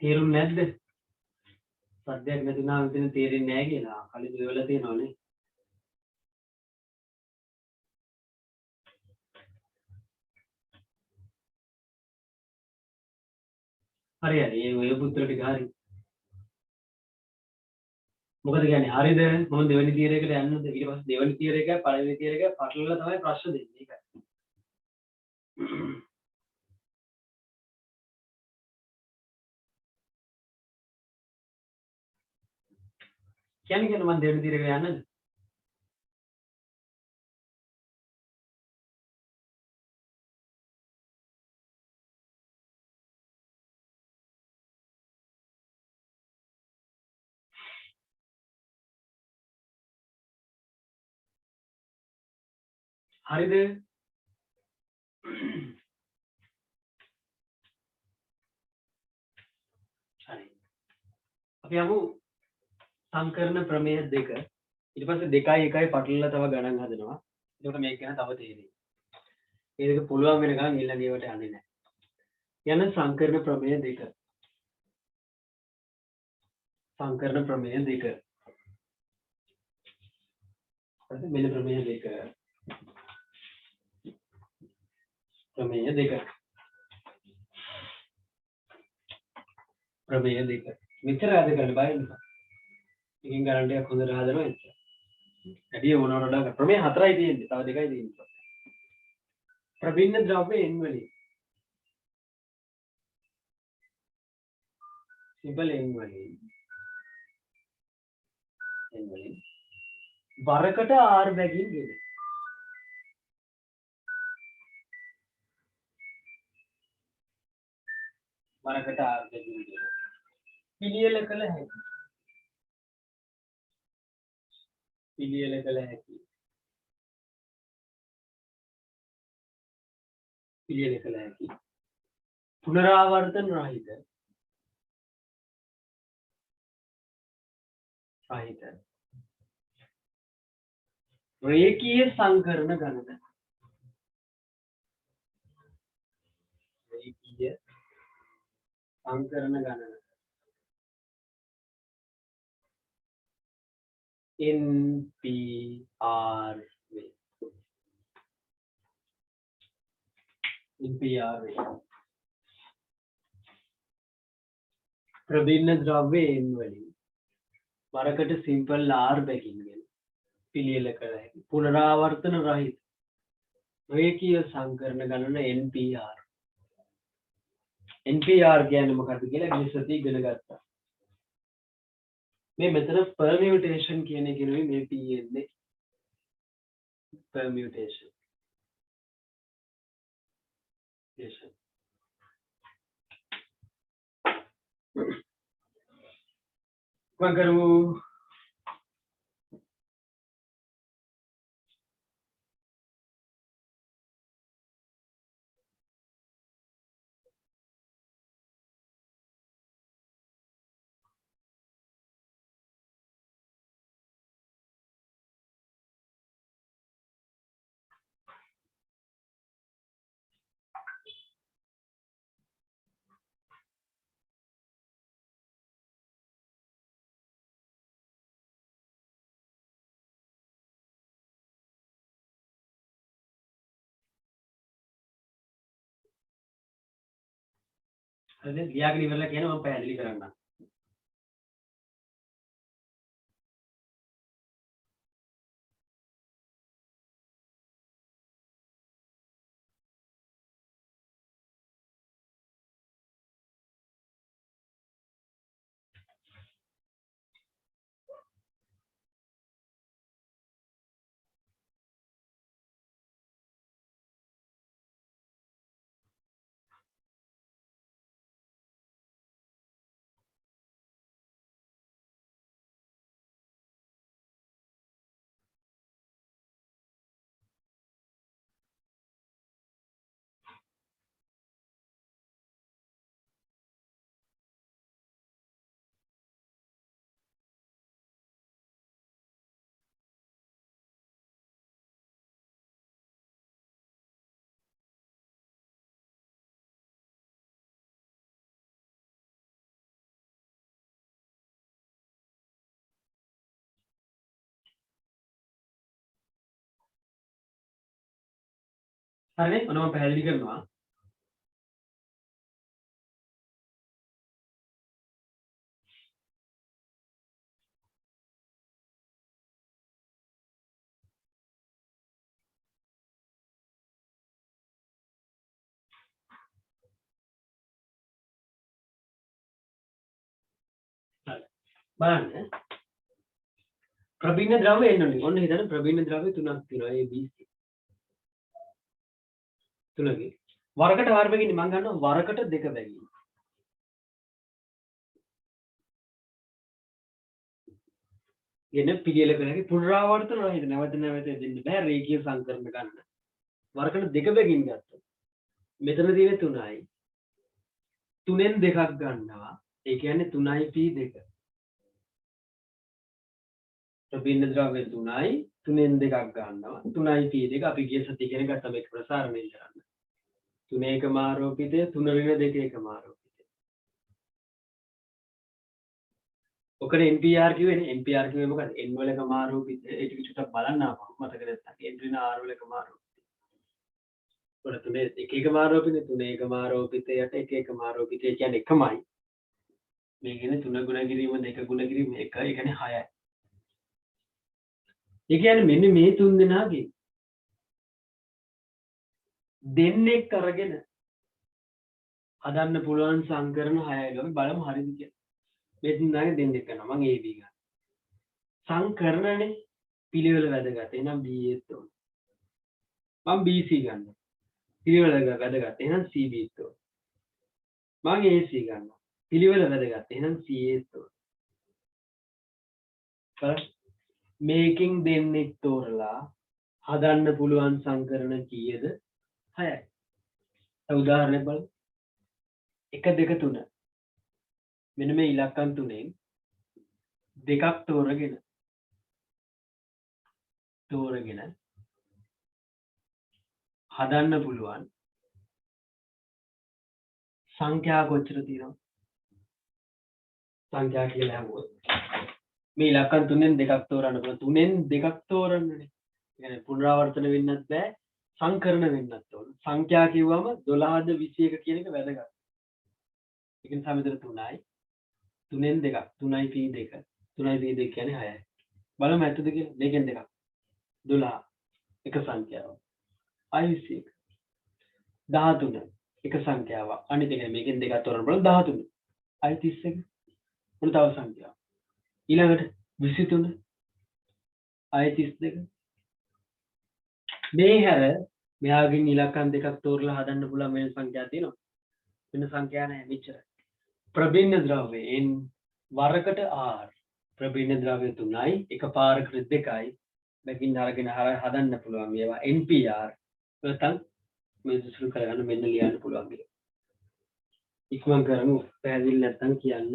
තේරුන්නේ නැද්ද? සද්දයක් නැතුණාම මෙතන තේරෙන්නේ නැහැ කියලා. කලින් ඉවරලා තියෙනවනේ. හරි හරි. ඒ ඔය පුත්‍ර ටික හරි. මොකද කියන්නේ හරිද? මම දෙවෙනි තියරි එකට යන්නද? ඊට පස්සේ දෙවෙනි තියරි එක පළවෙනි තියරි එක පටලවලා තමයි ප්‍රශ්න දෙන්නේ. ඒකයි. කියන්නේ මම දෙවෙනි තියරි එකට යන්නද? හරිද? හරි. අපි යමු සංකරණ ප්‍රමේය දෙක. ඊට පස්සේ 2යි 1යි පටලලා තව ගණන් හදනවා. එතකොට මේක ගැන තව තේරෙයි. මේ දෙක පුළුවන් වෙනකන් ඊළඟේවට යන්නේ නැහැ. යන සංකරණ ප්‍රමේය දෙක. සංකරණ ප්‍රමේය දෙක. හරිද? මෙන්න ප්‍රමේය දෙක. ප්‍රමේය දෙක. ප්‍රමේය දෙක. මෙච්චර අද කරන්න බය නිසා. එකකින් ගණන් ටිකක් හොඳට හදනවා එච්චර. වැඩි මොනවට වඩා ප්‍රමේය 4යි තියෙන්නේ. තව 2යි තියෙන්නේ. ප්‍රභින්න ද්‍රව්‍ය n වලින්. සිම්පල් n වලින්. n වලින්. වරකට r බැගින් ගෙද. වරකට r බැගින් ගෙද. පිළියෙල කළ හැකි. පිළියෙල කළ හැකි. පිළියෙල කළ හැකි. पुनरावर्तन रहित रहित रेखीय संकरण गणना रेखीय संकरण गणना NPR प्रभिन्न द्रव्य n वली मरकट सिंपल R बैकिंग पिलियल कर है पुनरावर्तन रहित रेखीय संकरण गणना NPR කියන්නේ මොකක්ද කියලා ඉංග්‍රීසියෙන් ඉගෙන ගත්තා. මේ මෙතන permutation කියන එක නෙවෙයි මේ P එන්නේ permutation. क्या करूँ अरे लिया के निवला क्या ना हम पहले करना अरे उन्हें हम पहले करना बारने प्रभिन्न द्रव्य एन नहीं उन्हें इधर प्रभिन्न द्रव्य तुना तीनों A B C तुलगी वारकट आर बैगी निमांगा ना वारकट देखा बैगी ये ने पीरियल करने की पुनरावर्तन रहित नवते दिन में रेखीय संकरण गणना वारकट देखा बैगी इनका तो මෙතන තියෙන 3යි 3ෙන් දෙකක් ගන්නවා ඒ කියන්නේ 3යි P 2 ප්‍රභින්න ද්‍රව්‍ය 3යි 3ෙන් දෙකක් ගන්නවා 3යි P 2 අපි ගිය සතිය කියන ගත්ත මේක ප්‍රසාරණය කරන්න 3 එකම ආරෝපිතය 3 ඍණ 2 එකම ආරෝපිතය ඔකනේ NPR කියුවේ NPR කියුවේ මොකද N වල එකම ආරෝපිතය ඒ ටික චුට්ටක් බලන්න ආපහු මතක නැත්නම් N ඍණ R වල එකම ආරෝපිතය तुने एक एक मारोपित तुने एक मारोपित या एक मारोपित क्या निकमाई लेकिन तुने गुणगिरी में देखा गुणगिरी में एक ने हाया ये क्या है मैंने मैं तुम दिन आगे देने करगे ना अदान पुलान संकरण हाया है लोग बालम हारी दिखे मैं तुम ना देने करना मांग ये भी का संकरण ने पीले वाले वादे करते हैं ना बी ए तो हम बी सी करना පිළිවෙල වැදගත් එහෙනම් CB තෝ මම AC ගන්නවා පිළිවෙල වැදගත් එහෙනම් CA තෝ කරා මේකින් දෙන්නෙක් තෝරලා හදන්න පුළුවන් සංකරණ කීයද 6යි. උදාහරණයක් බලමු 1 2 3 මෙන්න මේ ඉලක්කම් තුනෙන් දෙකක් තෝරගෙන හදන්න පුළුවන් සංඛ්‍යා කොච්චර තියෙනවද? සංඛ්‍යා කියලා හමුවොත් මේ ඉලක්කම් තුනෙන් දෙකක් තෝරන්න පුළුවන්. තුනෙන් දෙකක් තෝරන්නනේ. يعني පුනරාවර්තන වෙන්නත් බෑ, සංකරණ වෙන්නත් ඕන. සංඛ්‍යා කිව්වම 12ද 21 කියන එක වැදගත්. ඒක නිසා මෙතන 3යි. තුනෙන් දෙකක් 3යි p2 3යි p2 කියන්නේ 6යි. බලමු ඇත්තද කියලා. මේකෙන් දෙකක් 12 එක සංඛ්‍යාවක්. i 21 13 එක සංඛ්‍යාවක්. අනිත් එක මේකෙන් දෙකක් තෝරන්න බලමු 13 i 31 උන තව සංඛ්‍යාවක්. ඊළඟට 23 i 32 මේ හැර මෙයාගෙන් ඉලක්කම් දෙකක් තෝරලා හදන්න පුළුවන් වෙන සංඛ්‍යා තියෙනවා. වෙන සංඛ්‍යා නැහැ මෙච්චරයි. ප්‍රභින්න ද්‍රව්‍යයෙන් වරකට r ප්‍රභින්න ද්‍රව්‍ය 3යි එකපාරකට 2යි බැගින් අරගෙන හදන්න පුළුවන් මේවා npr නැත්නම් මේ සුසු කරගන්න මෙන්න ලියන්න පුළුවන් කියලා. ඉක්මන් කරමු පැහැදිලි නැත්නම් කියන්න.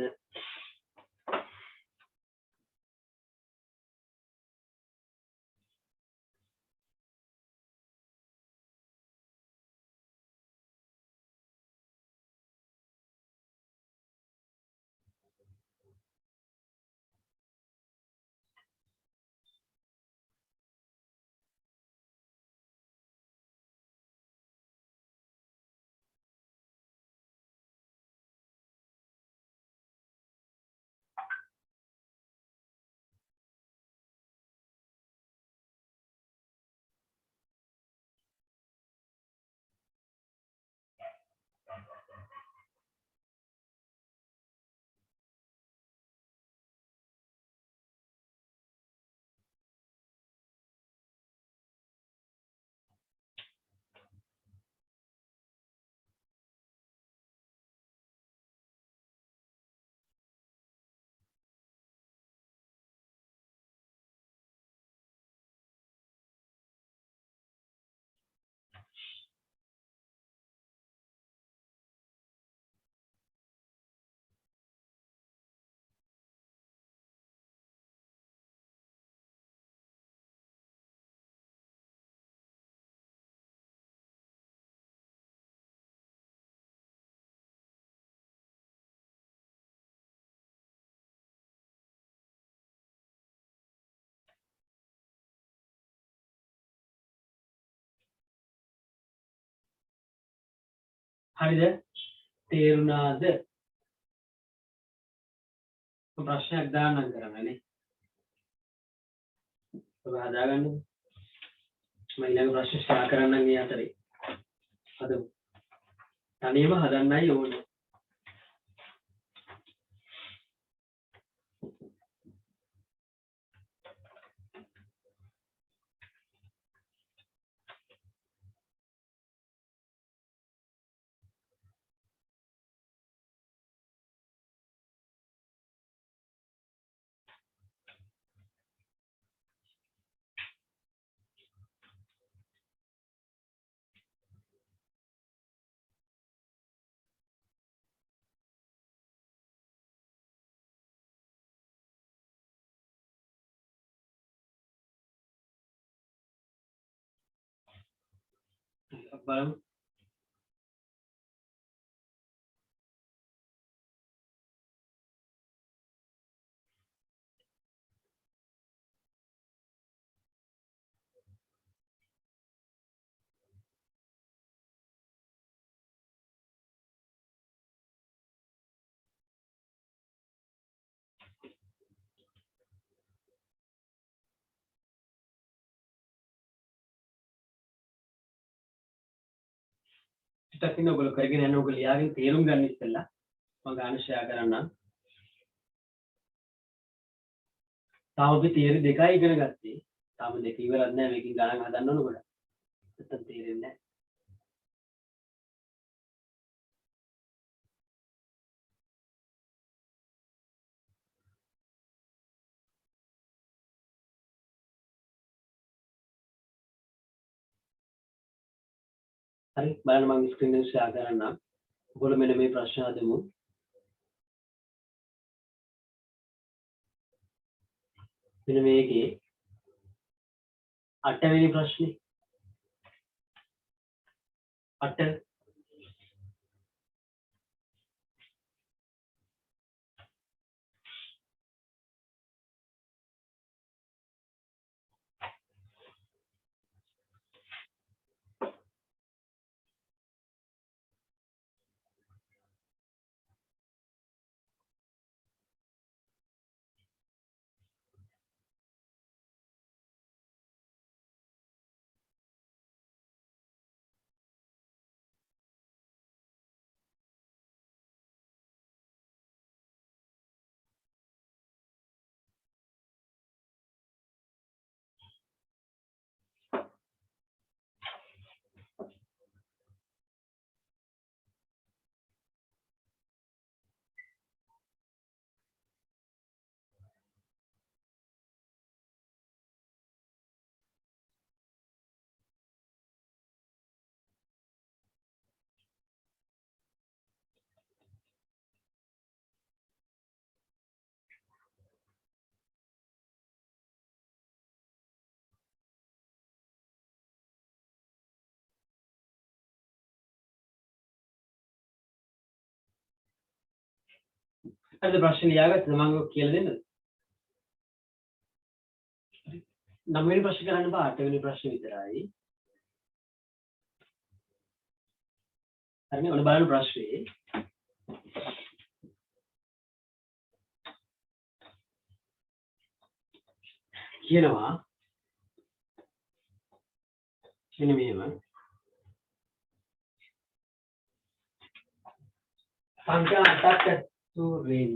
හරිද? තේරුණාද? ප්‍රශ්නයක් දාන්නම් කරන්නේ. ඔබ හදාගන්න. මම ඊළඟ ප්‍රශ්න ස්ටාර්ට් කරන්නම් මේ අතරේ. හදමු. තනියම හදන්නයි ඕනේ. බලමු. ටිකක් ඉන්න ඔයගොල්ලෝ කරගෙන යන්න ඔයගොල්ලෝ ලියාගෙන තේරුම් ගන්න ඉස්සෙල්ලා මම ගාන ෂෙයා කරන්නම්. තාම අපි තියරි දෙකයි ඉගෙන ගත්තේ. තාම දෙක ඉවරක් නැහැ. මේකෙන් ගණන් හදන්න ඕන ගොඩක්. නැත්තම් තේරෙන්නේ නැහැ. හරි බලන්න මම ස්ක්‍රීන් එක ෂෙයා කරන්නම්. ඔයගොල්ලෝ මෙන්න මේ ප්‍රශ්න අදමු. මෙන්න මේකේ 8 වෙනි ප්‍රශ්නේ. 8 හරිද ප්‍රශ්නේ ලියාගත්තද මම කියලා දෙන්නද? 9 වෙනි ප්‍රශ්නේ කරන්න බෑ 8 වෙනි ප්‍රශ්නේ විතරයි. හරිනේ ඔන්න බලන්න ප්‍රශ්නේ. කියනවා මෙන්න මෙහෙම සංඛ්‍යා 8ක් ඇතුළෙන්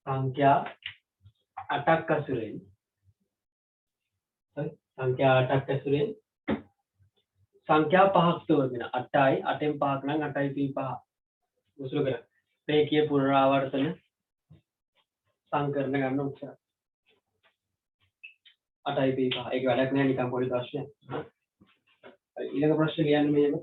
සංඛ්‍යා 8ක් ඇතුළෙන් සංඛ්‍යා 8ක් ඇතුළෙන් සංඛ්‍යා 5ක් තෝරගෙන 8යි 8න් 5ක් නම් 8යි p 5 උසුළු කරා රේඛීය පුනරාවර්තන සංකරණ ගන්න උත්සාහ 8යි p 5 ඒක වැඩක් නෑ නිකන් පොඩි ප්‍රශ්නයක් හරි ඊළඟ ප්‍රශ්නේ ලියන්න මෙහෙම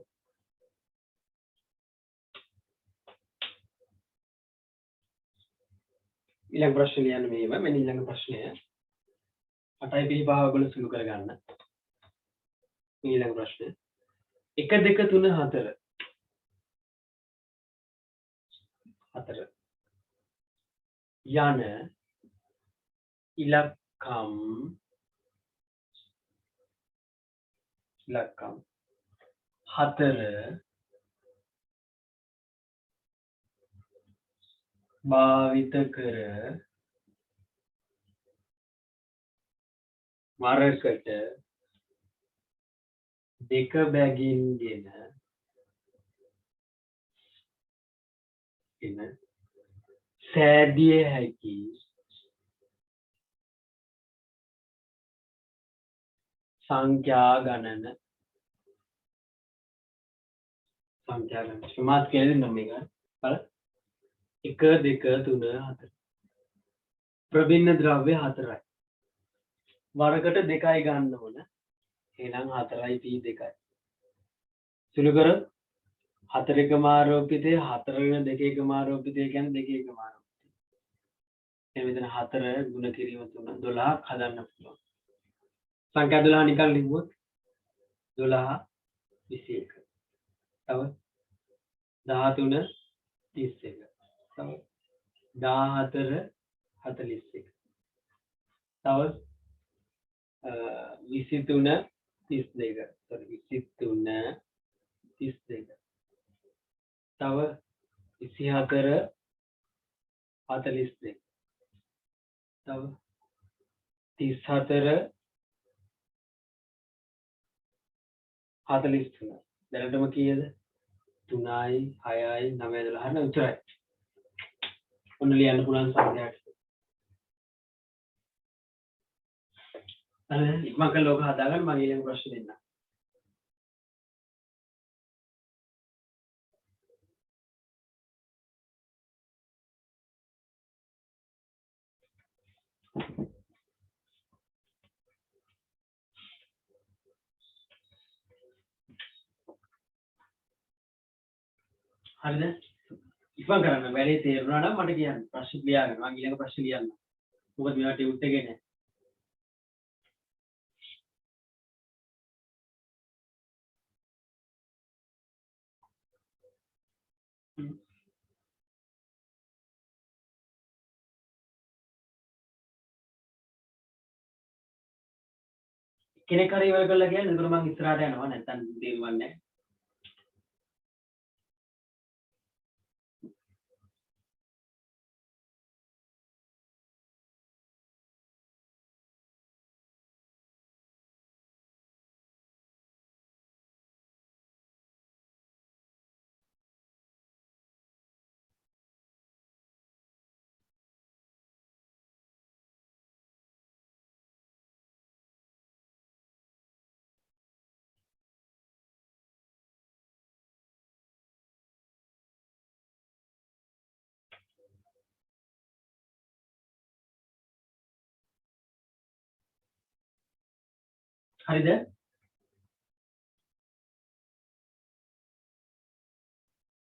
ඊළඟ ප්‍රශ්නේ ලියන්න මෙහෙම මෙන්න ඊළඟ ප්‍රශ්නය 8යි p 5 ඔයගොල්ලෝ සුළු කරගන්න ඊළඟ ප්‍රශ්නේ 1 2 3 4 4 යන ඉලක්කම් 4 භාවිත කර වරකට දෙක බැගින්ගෙන සෑදිය හැකි සංඛ්‍යා ගණන මාත් කියලා දෙන්නම් මේක බලන්න 1 2 3 4 ප්‍රභින්න ද්‍රව්‍ය 4යි වරකට 2යි ගන්න ඕන එහෙනම් 4යි p 2යි සුළු කරොත් 4 එකම ආරෝපිතය 4 වෙන 2 එකම ආරෝපිතය කියන්නේ 2 එකම ආරෝපිතය එහෙනම් මෙතන 4 ගුණ කිරීම 3 12ක් හදන්න පුළුවන් සංඛ්‍යා 12 නිකන් ලිව්වොත් 12 21 තව 13 31 තව 14 41 තව 23 32 sorry 23 32 තව 24 42 තව 34 43 දැනටම කීයද 3යි 6යි 9යි 12 හරින උත්තරයි ඔන්න ලියන්න පුළුවන් සංඛ්‍යාවක් හරි ඉක්මන් කරලා ලෝක හදාගන්න මම ඊළඟ ප්‍රශ්න දෙන්නම් හරිද? ඉක්මන් කරන්න වැඩේ තේරුණා නම් මට කියන්න. ප්‍රශ්න ක්ලියර් කරනවා. මම ඊළඟ ප්‍රශ්න ලියන්න. මොකද මේවට උත්තර දෙන්නේ නැහැ. කෙනෙක් හරි ඉවර කරලා කියන්නේ එතකොට මම ඉස්සරහට යනවා නැත්තම් තේරුම්න්නේ නැහැ. හරිද?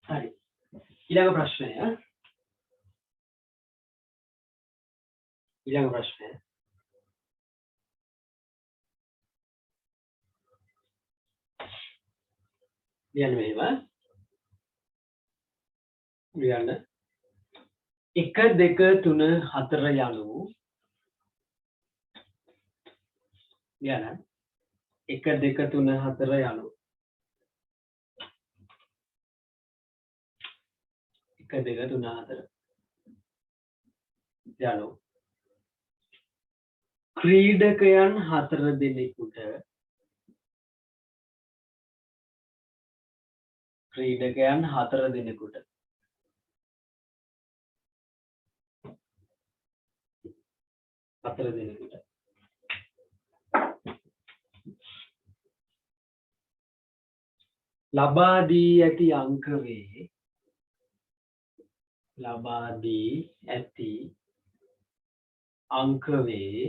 හරි. ඊළඟ ප්‍රශ්නය. ඊළඟ ප්‍රශ්නය. ලියන්න මෙහෙම. ලියන්න. 1 2 3 4 යනු ලියන්න. 1 2 3 4 යනු 1 2 3 4 යනු ක්‍රීඩකයන් 4 දෙනෙකුට ක්‍රීඩකයන් 4 දෙනෙකුට ලබා දී ඇති අංක වේ ලබා දී ඇති අංක වේ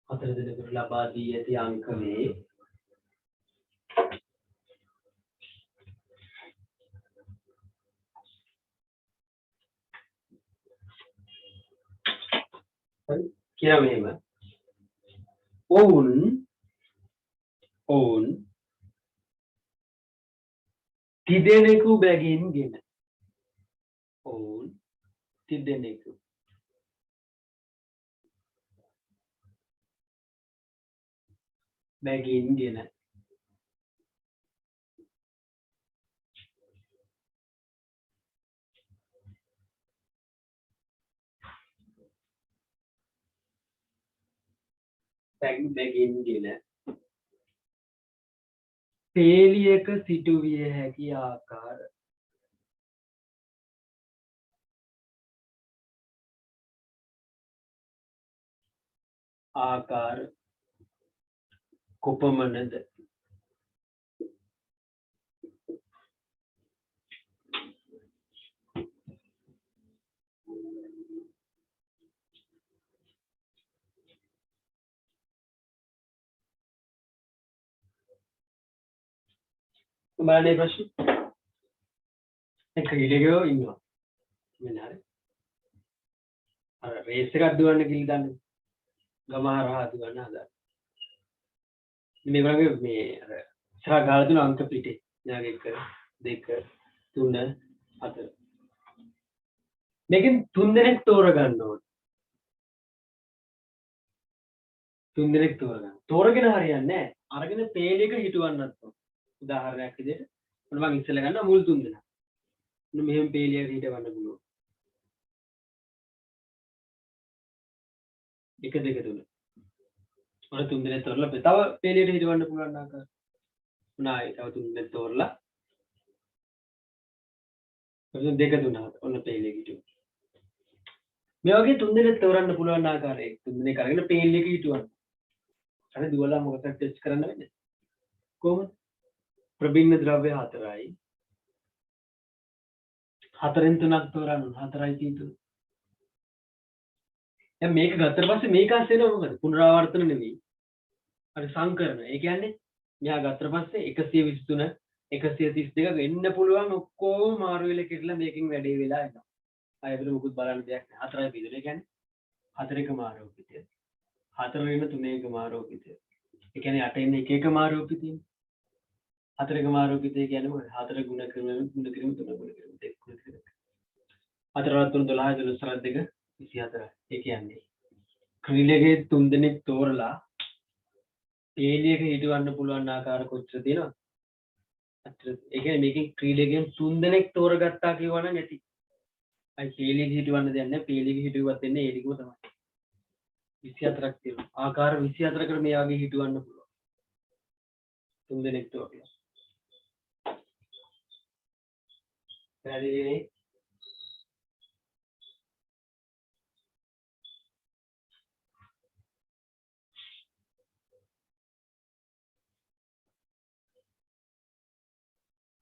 4 දෙනෙකුට ලබා දී ඇති අංක වේ කියලා මෙහෙම ඔවුන් තිදෙනෙකු බැගින්ගෙන ඔවුන් තිදෙනෙකු බැගින්ගෙන පේලියක සිටුවිය හැකි ආකාර කොපමණද බලන්නේ ප්‍රශ්න ක්‍රීඩකයෝ ඉන්නවා මෙන්න හරි අර රේස් එකක් දුවන්න කිලි දාන්න ගම හරහා දුවන්න හදා මේ වගේ මේ අර ඉස්සරහ ගාලා දුන අංක පිටේ ඥාග 1 2 3 4 මේකෙන් 3 දෙනෙක් තෝරගන්න ඕනේ 3 දෙනෙක් තෝරගෙන හරියන්නේ නැහැ අරගෙන පේලියක හිටවන්නත් ඕන උදාහරණයක් විදිහට මොන මම ඉස්සෙල්ලා ගන්නවා මුල් 3 දෙනා මොන මෙහෙම පේලියක හිටවන්න පුළුවන් 1 2 3 මොන 3 දෙනෙක් තෝරලා තව පේලියට හිටවන්න පුළුවන් ආකාර මොනවායි තව 3 දෙනෙක් තෝරලා 2 3 4 ඔන්න පේලියක හිටවන්න මේ වගේ 3 දෙනෙක් තෝරන්න පුළුවන් ආකාරයේ 3 දෙනෙක් අරගෙන පේලියක හිටවන්න අර දුවලා මොකක්ද ටෙස්ට් කරන්න වෙන්නේ කොහොමද ප්‍රබින්න ද්‍රව්‍ය 4යි 4න් 3ක් තෝරන්න 4යි 3 දැන් මේක ගත්තට පස්සේ මේක අස් වෙනව මොකද පුනරාවර්තන නෙවෙයි අර සංකරණ. ඒ කියන්නේ මෙහා ගත්තට පස්සේ 123 132 වෙන්න පුළුවන් ඔක්කොම මාරු වෙලා කෙරලා මේකෙන් වැඩේ වෙලා එනවා. ආයෙත් මොකුත් බලන්න දෙයක් නැහැ. හතරයි බෙදෙන. ඒ කියන්නේ හතරේකම ආරෝපිතය. හතර වෙන තුනේකම ආරෝපිතය. ඒ කියන්නේ අට එන්නේ එක එකම ආරෝපිතය. හතරේකම ආරෝපිතය කියන්නේ මොකද? හතර ගුණ කරන තුන ගුණ කරන දෙක ගුණ කරන. හතර වල 3 12 12 2 24. ඒ කියන්නේ ක්‍රීඩකයේ 3 දෙනෙක් තෝරලා පේලියක හිටවන්න පුළුවන් ආකාර කොච්චර තියෙනවද? අච්චර. ඒ කියන්නේ මේකේ ක්‍රීඩකයන් 3 දෙනෙක් තෝරගත්තා කියවනම් ඇති. අයි පේලියක හිටවන්න දෙයක් නැහැ. පේලියක හිටුවත් වෙන්නේ ඒ ටිකම තමයි. 24ක් තියෙනවා. ආකාර 24කට මේ වගේ හිටවන්න පුළුවන්. 3 දෙනෙක් තෝරලා. පැහැදිලිනේ?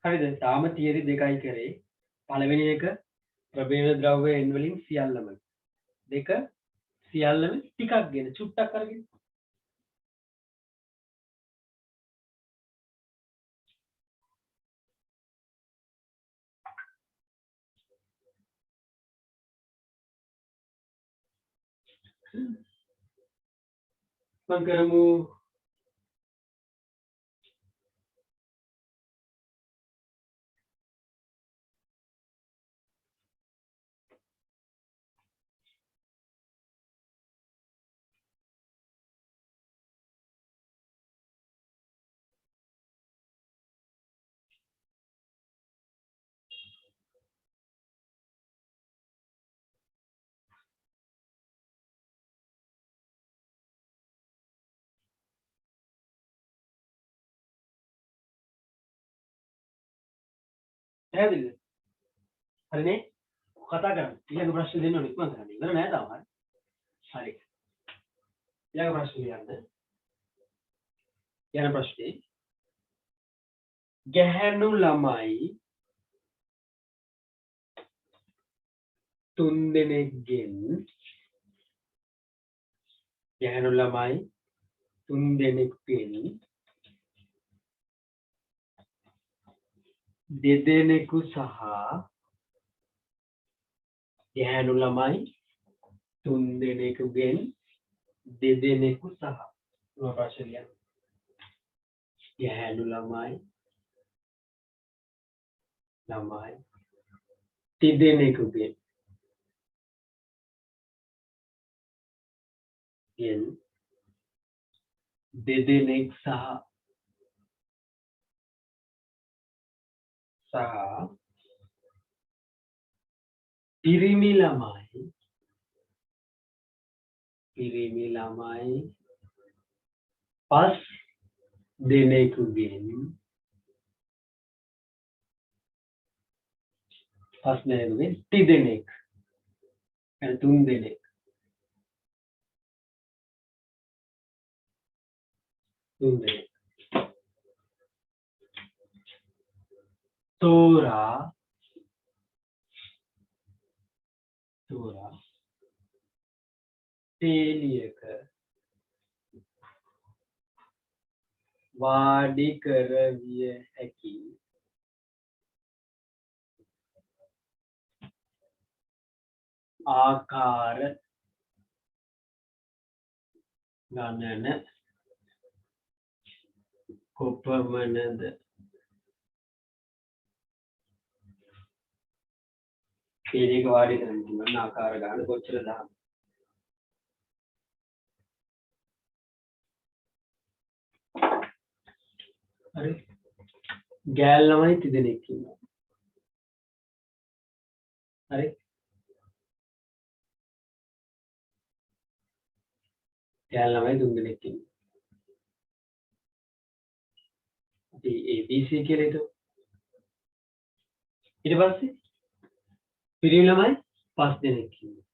හරිද? තාම තියරි දෙකයි කරේ. පළවෙනි එක ප්‍රබේද ද්‍රව්‍ය n වලින් සියල්ලම. දෙක සියල්ලම ටිකක් ගෙන චුට්ටක් අරගෙන. මම කරමු පැහැදිලිද? හරිනේ? කතා කරමු. ඊළඟ ප්‍රශ්න දෙන්න ඕනේ ඉක්මන් කරන්න. ඉවර නෑ තාම. හරි. ඊළඟ ප්‍රශ්නේ ලියන්න. ඊළඟ ප්‍රශ්නේ ගැහැණු ළමයි 3 දෙනෙක්ගෙන් ගැහැණු ළමයි 3 දෙනෙක්ගෙන් දෙදෙනෙකු සහ ගැහැණු ළමයි 3 දෙනෙකුගෙන් දෙදෙනෙකු සහ මොන ප්‍රශ්නයක්? ගැහැණු ළමයි දෙදෙනෙකුගෙන් දෙදෙනෙක් සහ පිරිමි ළමයි 5 දෙනෙකුගෙන් 3 දෙනෙක් يعني 3 දෙනෙක් තෝරා පේලියක වාඩි කරවිය හැකි ආකාර ගණන කොපමණද? පේලියක වාඩි කරන්න පුළුවන් ආකාර ගණන කොච්චරද? හරි. ගෑල් ළමයි 3 දෙනෙක් ඉන්නවා. හරි. ගෑල් ළමයි 3 දෙනෙක් ඉන්නවා. අපි ABC කියලා හිතමු. ඊට පස්සේ පිරිමි ළමයි 5 දෙනෙක් ඉන්නවා.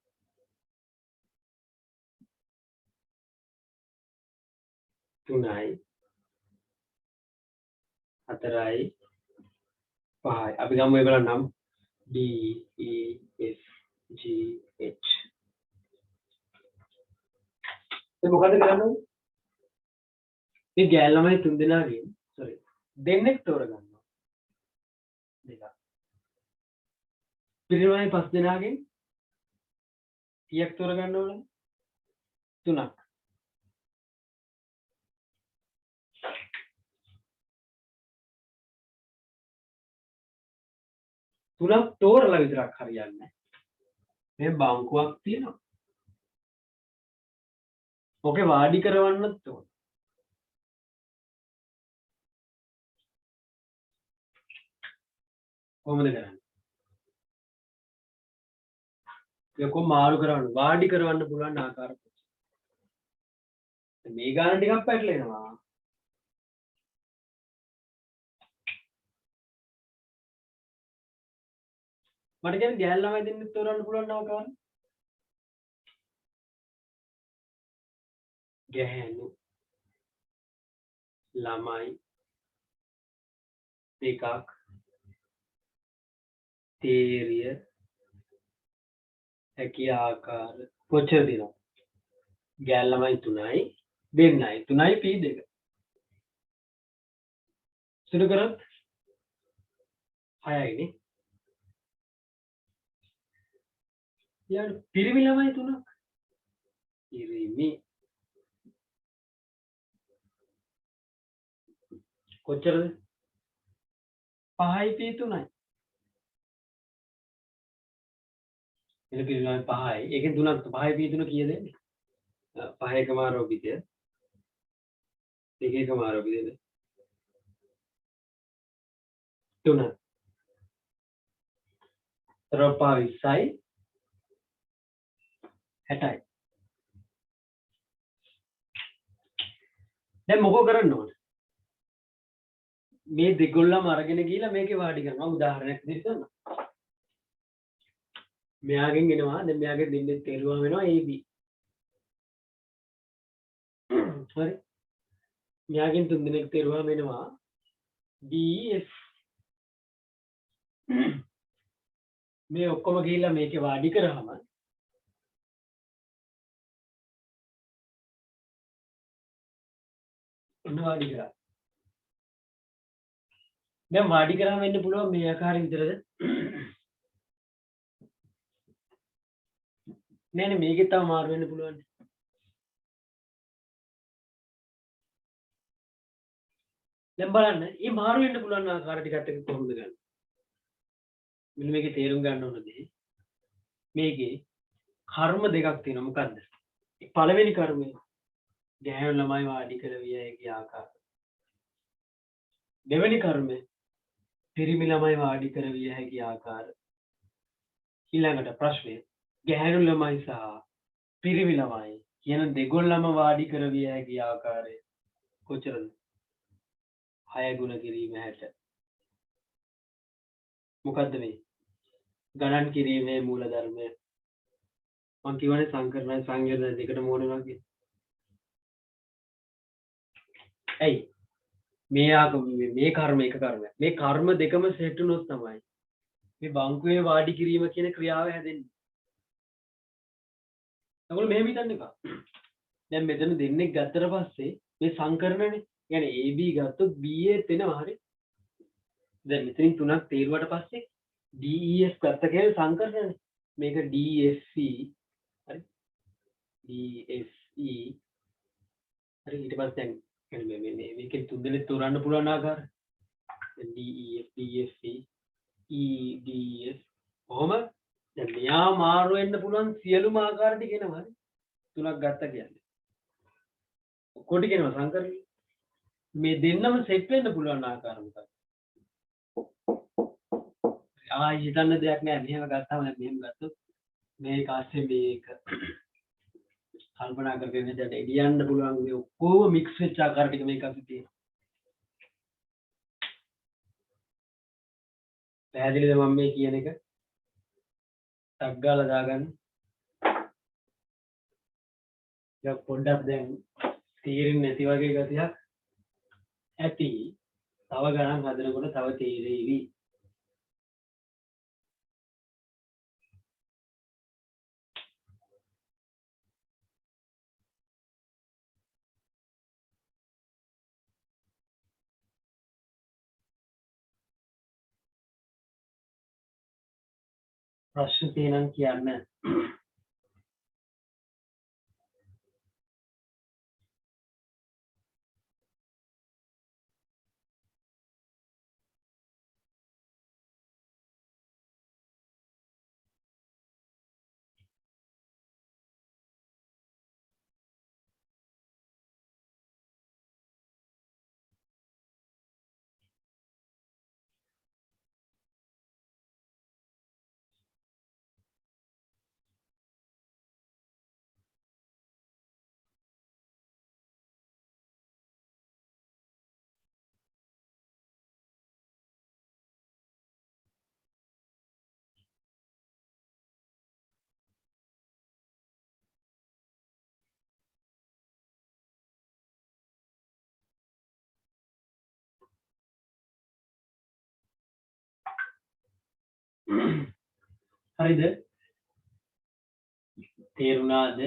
3යි 4යි 5යි. අපි ගමු ඒගොල්ලන් නම් D E F G H. දැන් මොකද කරන්නේ? මේ ගෑල් ළමයි තුන් දෙනාගෙන් sorry දෙන්නෙක් තෝරගන්නවා. දෙක. පිරිමි ළමයි පස් දෙනාගෙන් කීයක් තෝරගන්න ඕනද? තුනක්. තුනක් තෝරලා විතරක් හරියන්නේ නැහැ. මේ බංකුවක් තියෙනවා. ඔකේ වාඩි කරවන්නත් ඕන. කොහොමද කරන්නේ? ඒක මාරු කරවන්න වාඩි කරවන්න පුළුවන් ආකාර මේ ගාන ටිකක් පැටලෙනවා. මට කියන්නේ ගෑල් ළමයි දෙන්නෙක් තෝරන්න පුළුවන් ආකාර. ගැහැණු ළමයි දෙකක් තේරිය හැකි ආකාර කොච්චර දිනව? ගෑල් ළමයි 3යි දෙන්නයි 3යි p2 සුදු කරත් 6යි නේ. ඊළඟ පිරිමි ළමයි 3ක් පිරිමි කොච්චරද? 5යි p3යි. එන පිරිමි ළමයි 5යි. ඒකෙන් 3ක් 5යි p3 කීයද එන්නේ? 5 එකම ආරෝපිතය. 2 එකම ආරෝපිතද? 3. රොපා 20යි 60යි. දැන් මොකෝ කරන්න ඕන? මේ දෙගොල්ලම අරගෙන ගිහලා මේකේ වාඩි කරනවා. උදාහරණයක් විදිහට ගන්න. මෙයාගෙන් එනවා. දැන් මෙයාගේ දෙන්නේ තේරුවා වෙනවා AB. හරි. මෙයාගෙන් තුන් දෙනෙක් තේරුවා වෙනවා BF. මේ ඔක්කොම ගිහිල්ලා මේකේ වාඩි කරාම ඔන්න වාඩි කරා. දැන් වාඩි කරාම වෙන්න පුළුවන් මේ ආකාරය විතරද? නෑ නේ මේකේ තව මාරු වෙන්න පුළුවන්. දැන් බලන්න මේ මාරු වෙන්න පුළුවන් ආකාර ටිකත් එක්ක කොහොමද ගන්න? මෙන්න මේකේ තේරුම් ගන්න ඕන දේ මේකේ කර්ම දෙකක් තියෙනවා. මොකද්ද? පළවෙනි කර්මය ගැහැණු ළමයි වාඩි කරවිය හැකි ආකාර. දෙවෙනි කර්මය පිරිමි ළමයි වාඩි කරවිය හැකි ආකාර. ඊළඟට ප්‍රශ්නය ගැහැණු ළමයි සහ පිරිමි ළමයි කියන දෙගොල්ලම වාඩි කරවිය හැකි ආකාරය කොච්චරද? 6 ගුණ කිරීම 60. මොකද්ද මේ? ගණන් කිරීමේ මූල ධර්මය. මම කියවනේ සංකරණ සංයෝජන දෙකටම ඕන වෙනවා කියලා. ඇයි? මේ කර්ම එක කර්මයක්. මේ කර්ම දෙකම සෙට් වුණොත් තමයි මේ බංකුවේ වාඩි කිරීම කියන ක්‍රියාව හැදෙන්නේ. ඔයගොල්ලෝ මෙහෙම හිතන්න එපා. දැන් මෙතන දෙන්නෙක් ගත්තට පස්සේ මේ සංකරණනේ. يعني AB ගත්තොත් BA එනවා හරි. දැන් මෙතනින් තුනක් තේරුවට පස්සේ DEF ගත්ත කියන්නේ සංකරණනේ. මේක DFE හරි. DFE හරි ඊට පස්සේ දැන් මේකෙන් තුන් දෙනෙක් තෝරන්න පුළුවන් ආකාරය. DEF DFE EDF කොහොම දැන් මෙයා මාරු වෙන්න පුළුවන් සියලුම ආකාර ටික එනවා හරි. තුනක් ගත්ත කියන්නේ. කොටි කියනවා සංකරණය. මේ දෙන්නම සෙට් වෙන්න පුළුවන් ආකාර මොකක්ද? හිතන්න දෙයක් නෑ. මෙහෙම ගත්තාම දැන් මෙහෙම ගත්තොත් මේක ASCII මේක කල්පනා කරගෙන දැන් එළියන්න පුළුවන් මේ ඔක්කොම මික්ස් වෙච්ච ආකාර ටික මේක අපි තියෙනවා. පැහැදිලිද මම මේ කියන එක? ටක් ගාලා දාගන්න. ඒක පොඩ්ඩක් දැන් තීරෙන්නේ නැති වගේ ගතියක් ඇති. තව ගණන් හදනකොට තව තීරෙවි. ප්‍රශ්න තියෙනම් කියන්න. හරිද? තේරුණාද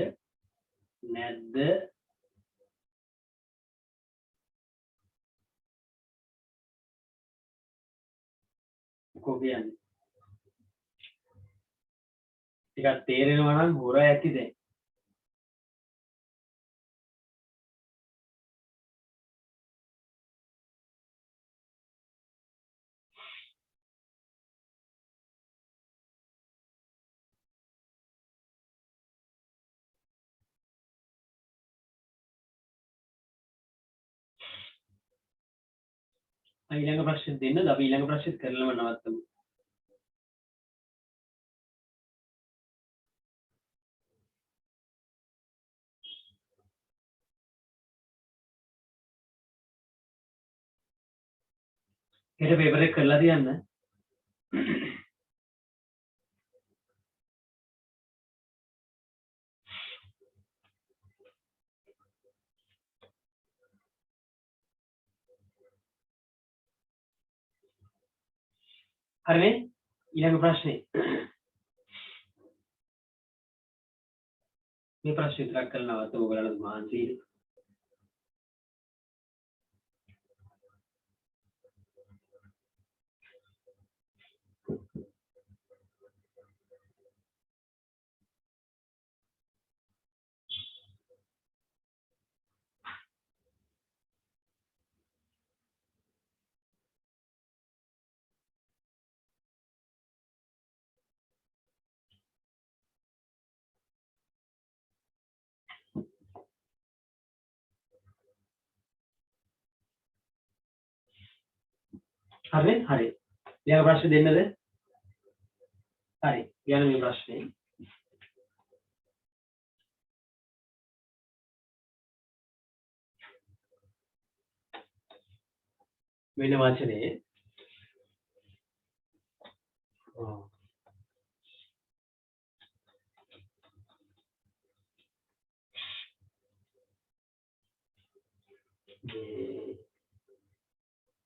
නැද්ද? මොකෝ කියන්නේ? ටිකක් තේරෙනවා නම් හොර ඇති දැන්. ඊළඟ ප්‍රශ්නේ දෙන්නද? අපි ඊළඟ ප්‍රශ්නෙත් කරලම නවත්තමු. හෙට පේපර් එක කරලා තියන්න. හරිනේ? ඊළඟ ප්‍රශ්නේ. මේ ප්‍රශ්නේ විතරක් කරලා නවත්තමු. ඔයගලන්ට මහන්සි. හරිනේ? හරි. ඊළඟ ප්‍රශ්නේ දෙන්නද? හරි. ඊළඟ මේ ප්‍රශ්නේ. වෙන වචනේ.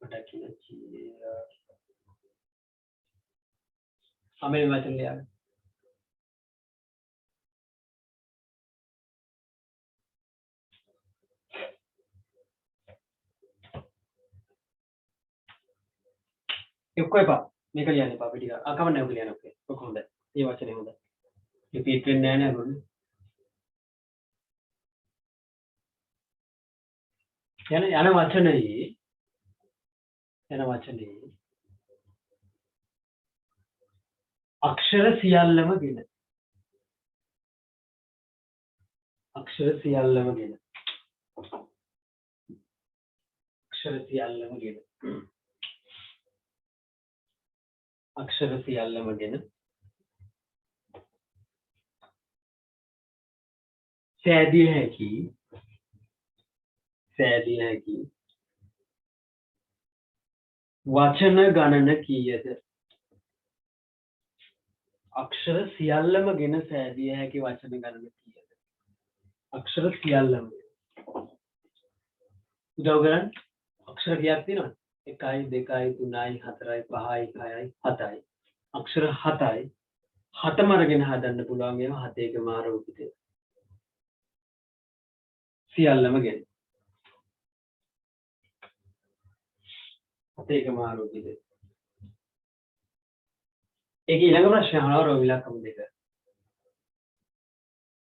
මට කියන්නේ අමෙල් වචන ලියන්න. එක්ක එපා. මේක ලියන්න එපා. අපි ටික අකමැන්න ඔක ලියන්න ඕකේ. ඔක හොඳයි. මේ වචනේ හොඳයි. රිපීට් වෙන්නේ නැහැ නේද? යන වචනේ අක්ෂර සියල්ලම ගෙන. අක්ෂර සියල්ලම ගෙන. අක්ෂර සියල්ලම ගෙන. අක්ෂර සියල්ලම ගෙන. සෑදිය හැකි. සෑදිය හැකි. වචන ගණන කීයද? අක්ෂර සියල්ලම ගෙන සෑදිය හැකි වචන ගණන කීයද? අක්ෂර සියල්ලම. උදව් කරන්න. අක්ෂර කීයක් තියෙනවද? 1 2 3 4 5 6යි 7යි. අක්ෂර 7යි. 7ම අරගෙන හදන්න පුළුවන් ඒවා 7 එකම ආරෝපිතය. සියල්ලම ගෙන. 7 එකම ආරෝපිතය. ඒක ඊළඟ ප්‍රශ්නේ අහනවා රෝවිලක්කම දෙක.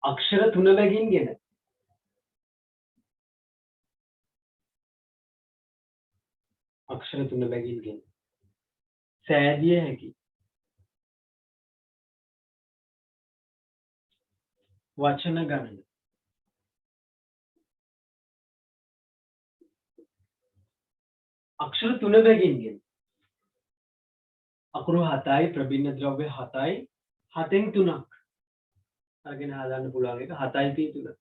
අක්ෂර 3 බැගින්ගෙන අක්ෂර 3 බැගින්ගෙන සෑදිය හැකි වචන ගණන අක්ෂර 3 බැගින්ගෙන අකුරු 7යි ප්‍රබින්න ද්‍රව්‍ය 7යි 7න් 3ක් අරගෙන හදන්න පුළුවන් එක 7යි p 3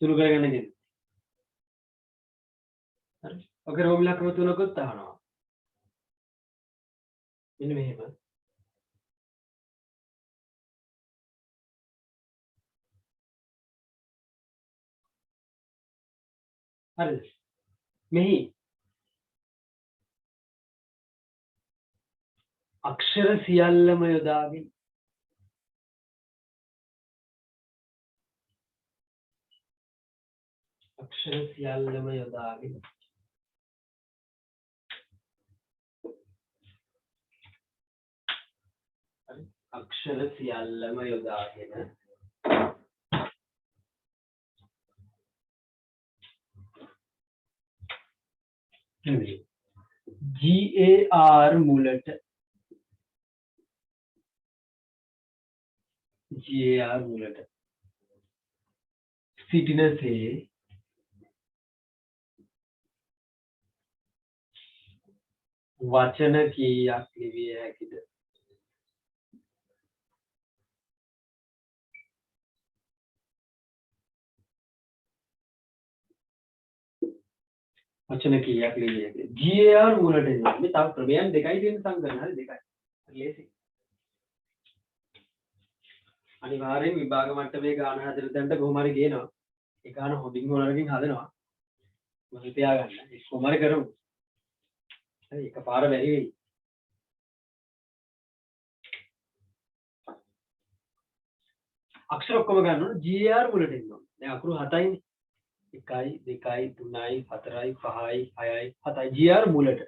තුරු කරගෙන ගෙන හරි ඔකේ රෝමිලක්කම 3කොත් අහනවා මෙන්න මෙහෙම හරිද මෙහි අක්ෂර සියල්ලම යොදාගෙන අක්ෂර සියල්ලම යොදාගෙන හරි අක්ෂර සියල්ලම යොදාගෙන GAR මුලට GAR මුලට සිටිනසේ වචන කීයක් ලිවිය හැකිද වචන කීයක් ලිවිය හැකිද GAR මුලට එනවා මේ තව ක්‍රමයන් දෙකයි තියෙන සංගණන හරි දෙකයි ලේසි අනිවාර්යෙන් විභාග මට්ටමේ ගාන හදලා දැන්ට කොහොම හරි ගේනවා ඒ ගාන හොඳින් හොරකින් හදනවා මම තියාගන්න ඒක කොහොම හරි කරමු හරි එකපාර බැරි වෙයි අක්ෂර ඔක්කොම ගන්න ඕන GAR මුලට එන්න ඕන දැන් අකුරු 7යිනේ 1යි 2යි 3යි 4යි 5යි 6යි 7යි GR මුලට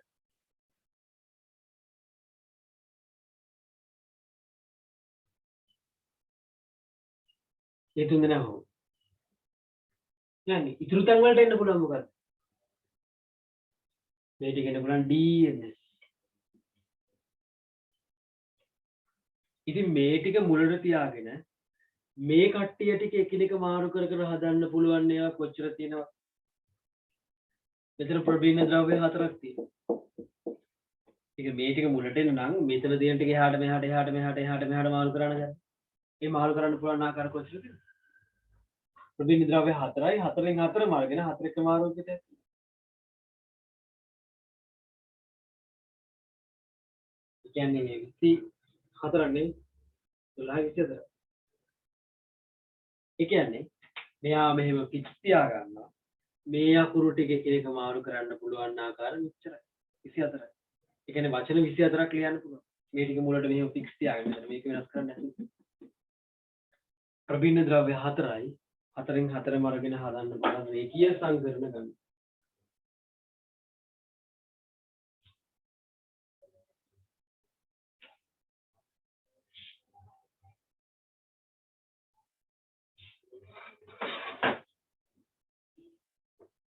ඒ තුන් දෙනා හො යන්නේ ඉතුරු තැන් වලට එන්න පුළුවන් මොකද්ද මේ ටික එන්න පුළුවන් D එන්න ඉතින් මේ ටික මුලට තියාගෙන මේ කට්ටිය ටික එකිනෙක මාරු කර කර හදන්න පුළුවන් ඒවා කොච්චර තියෙනවද මෙතන ප්‍රබීන ද්‍රව්‍ය 4ක් තියෙනවා ටික මේ ටික මුලට එන්න නම් මෙතන තියෙන ටික එහාට මෙහාට මාරු කරන්න ගන්න මේ මාරු කරන්න පුළුවන් ආකාර කොච්චරද ප්‍රබීන ද්‍රව්‍ය 4යි 4න් 4 මාර්ගෙන 4 එක මාරු විදිහට කියන්නේ මේ 24 නේ 12 24 ඒ කියන්නේ මෙයා මෙහෙම පිට තියා ගන්නවා මේ අකුරු ටික එකිනෙක මාරු කරන්න පුළුවන් ආකාර මෙච්චරයි 24යි ඒ කියන්නේ වචන 24ක් ලියන්න පුළුවන් මේ ටික මුලට මෙහෙම ෆික්ස් තියාගෙන මෙතන මේක වෙනස් කරන්න නැතුව ප්‍රබීන ද්‍රව්‍ය 4යි 4න් 4 මාර්ගෙන හදන්න බලන්න රේඛීය සංකරණ ගන්න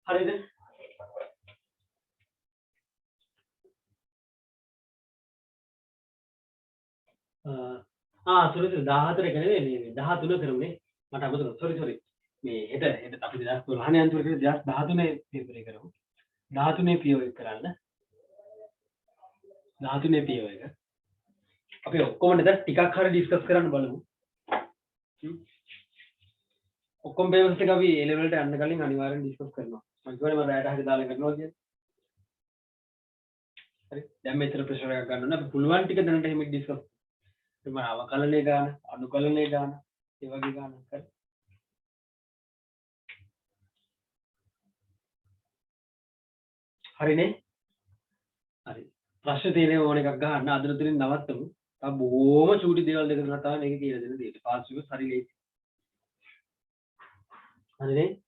හරිද සොරි 14 එක නෙවෙයි මේ 13 කරමුනේ මට අමතක සොරි මේ හෙට අපි 2013 අන්තිමට 2013 පේපර් එක කරමු 13 PO එක කරන්න 13 PO එක අපි ඔක්කොම දැන් ටිකක් හරි ඩිස්කස් කරන්න බලමු ඔක්කොම පේපර්ස් ටික අපි A level එකට යන්න කලින් අනිවාර්යෙන් ඩිස්කස් කරනවා මම කියන්නේ මම රැයට හරි දාලා කරනවා කියන්නේ හරි දැන් මෙතන ප්‍රෙෂර් එකක් ගන්න ඕනේ අපි පුළුවන් ටික දැනට එහෙම ඩිස්කස් මම අවකලනය ගන්න අනුකලනය ගන්න ඒ වගේ ගන්න හරි හරිනේ හරි ප්‍රශ්න තියෙන ඕන එකක් ගන්න අදටතුලින් නවත්තමු තව බොහොම චූටි දේවල් දෙක තුනක් තමයි මේක කියලා දෙන්න තියෙන්නේ පාස් එක හරි ලේසි හරිනේ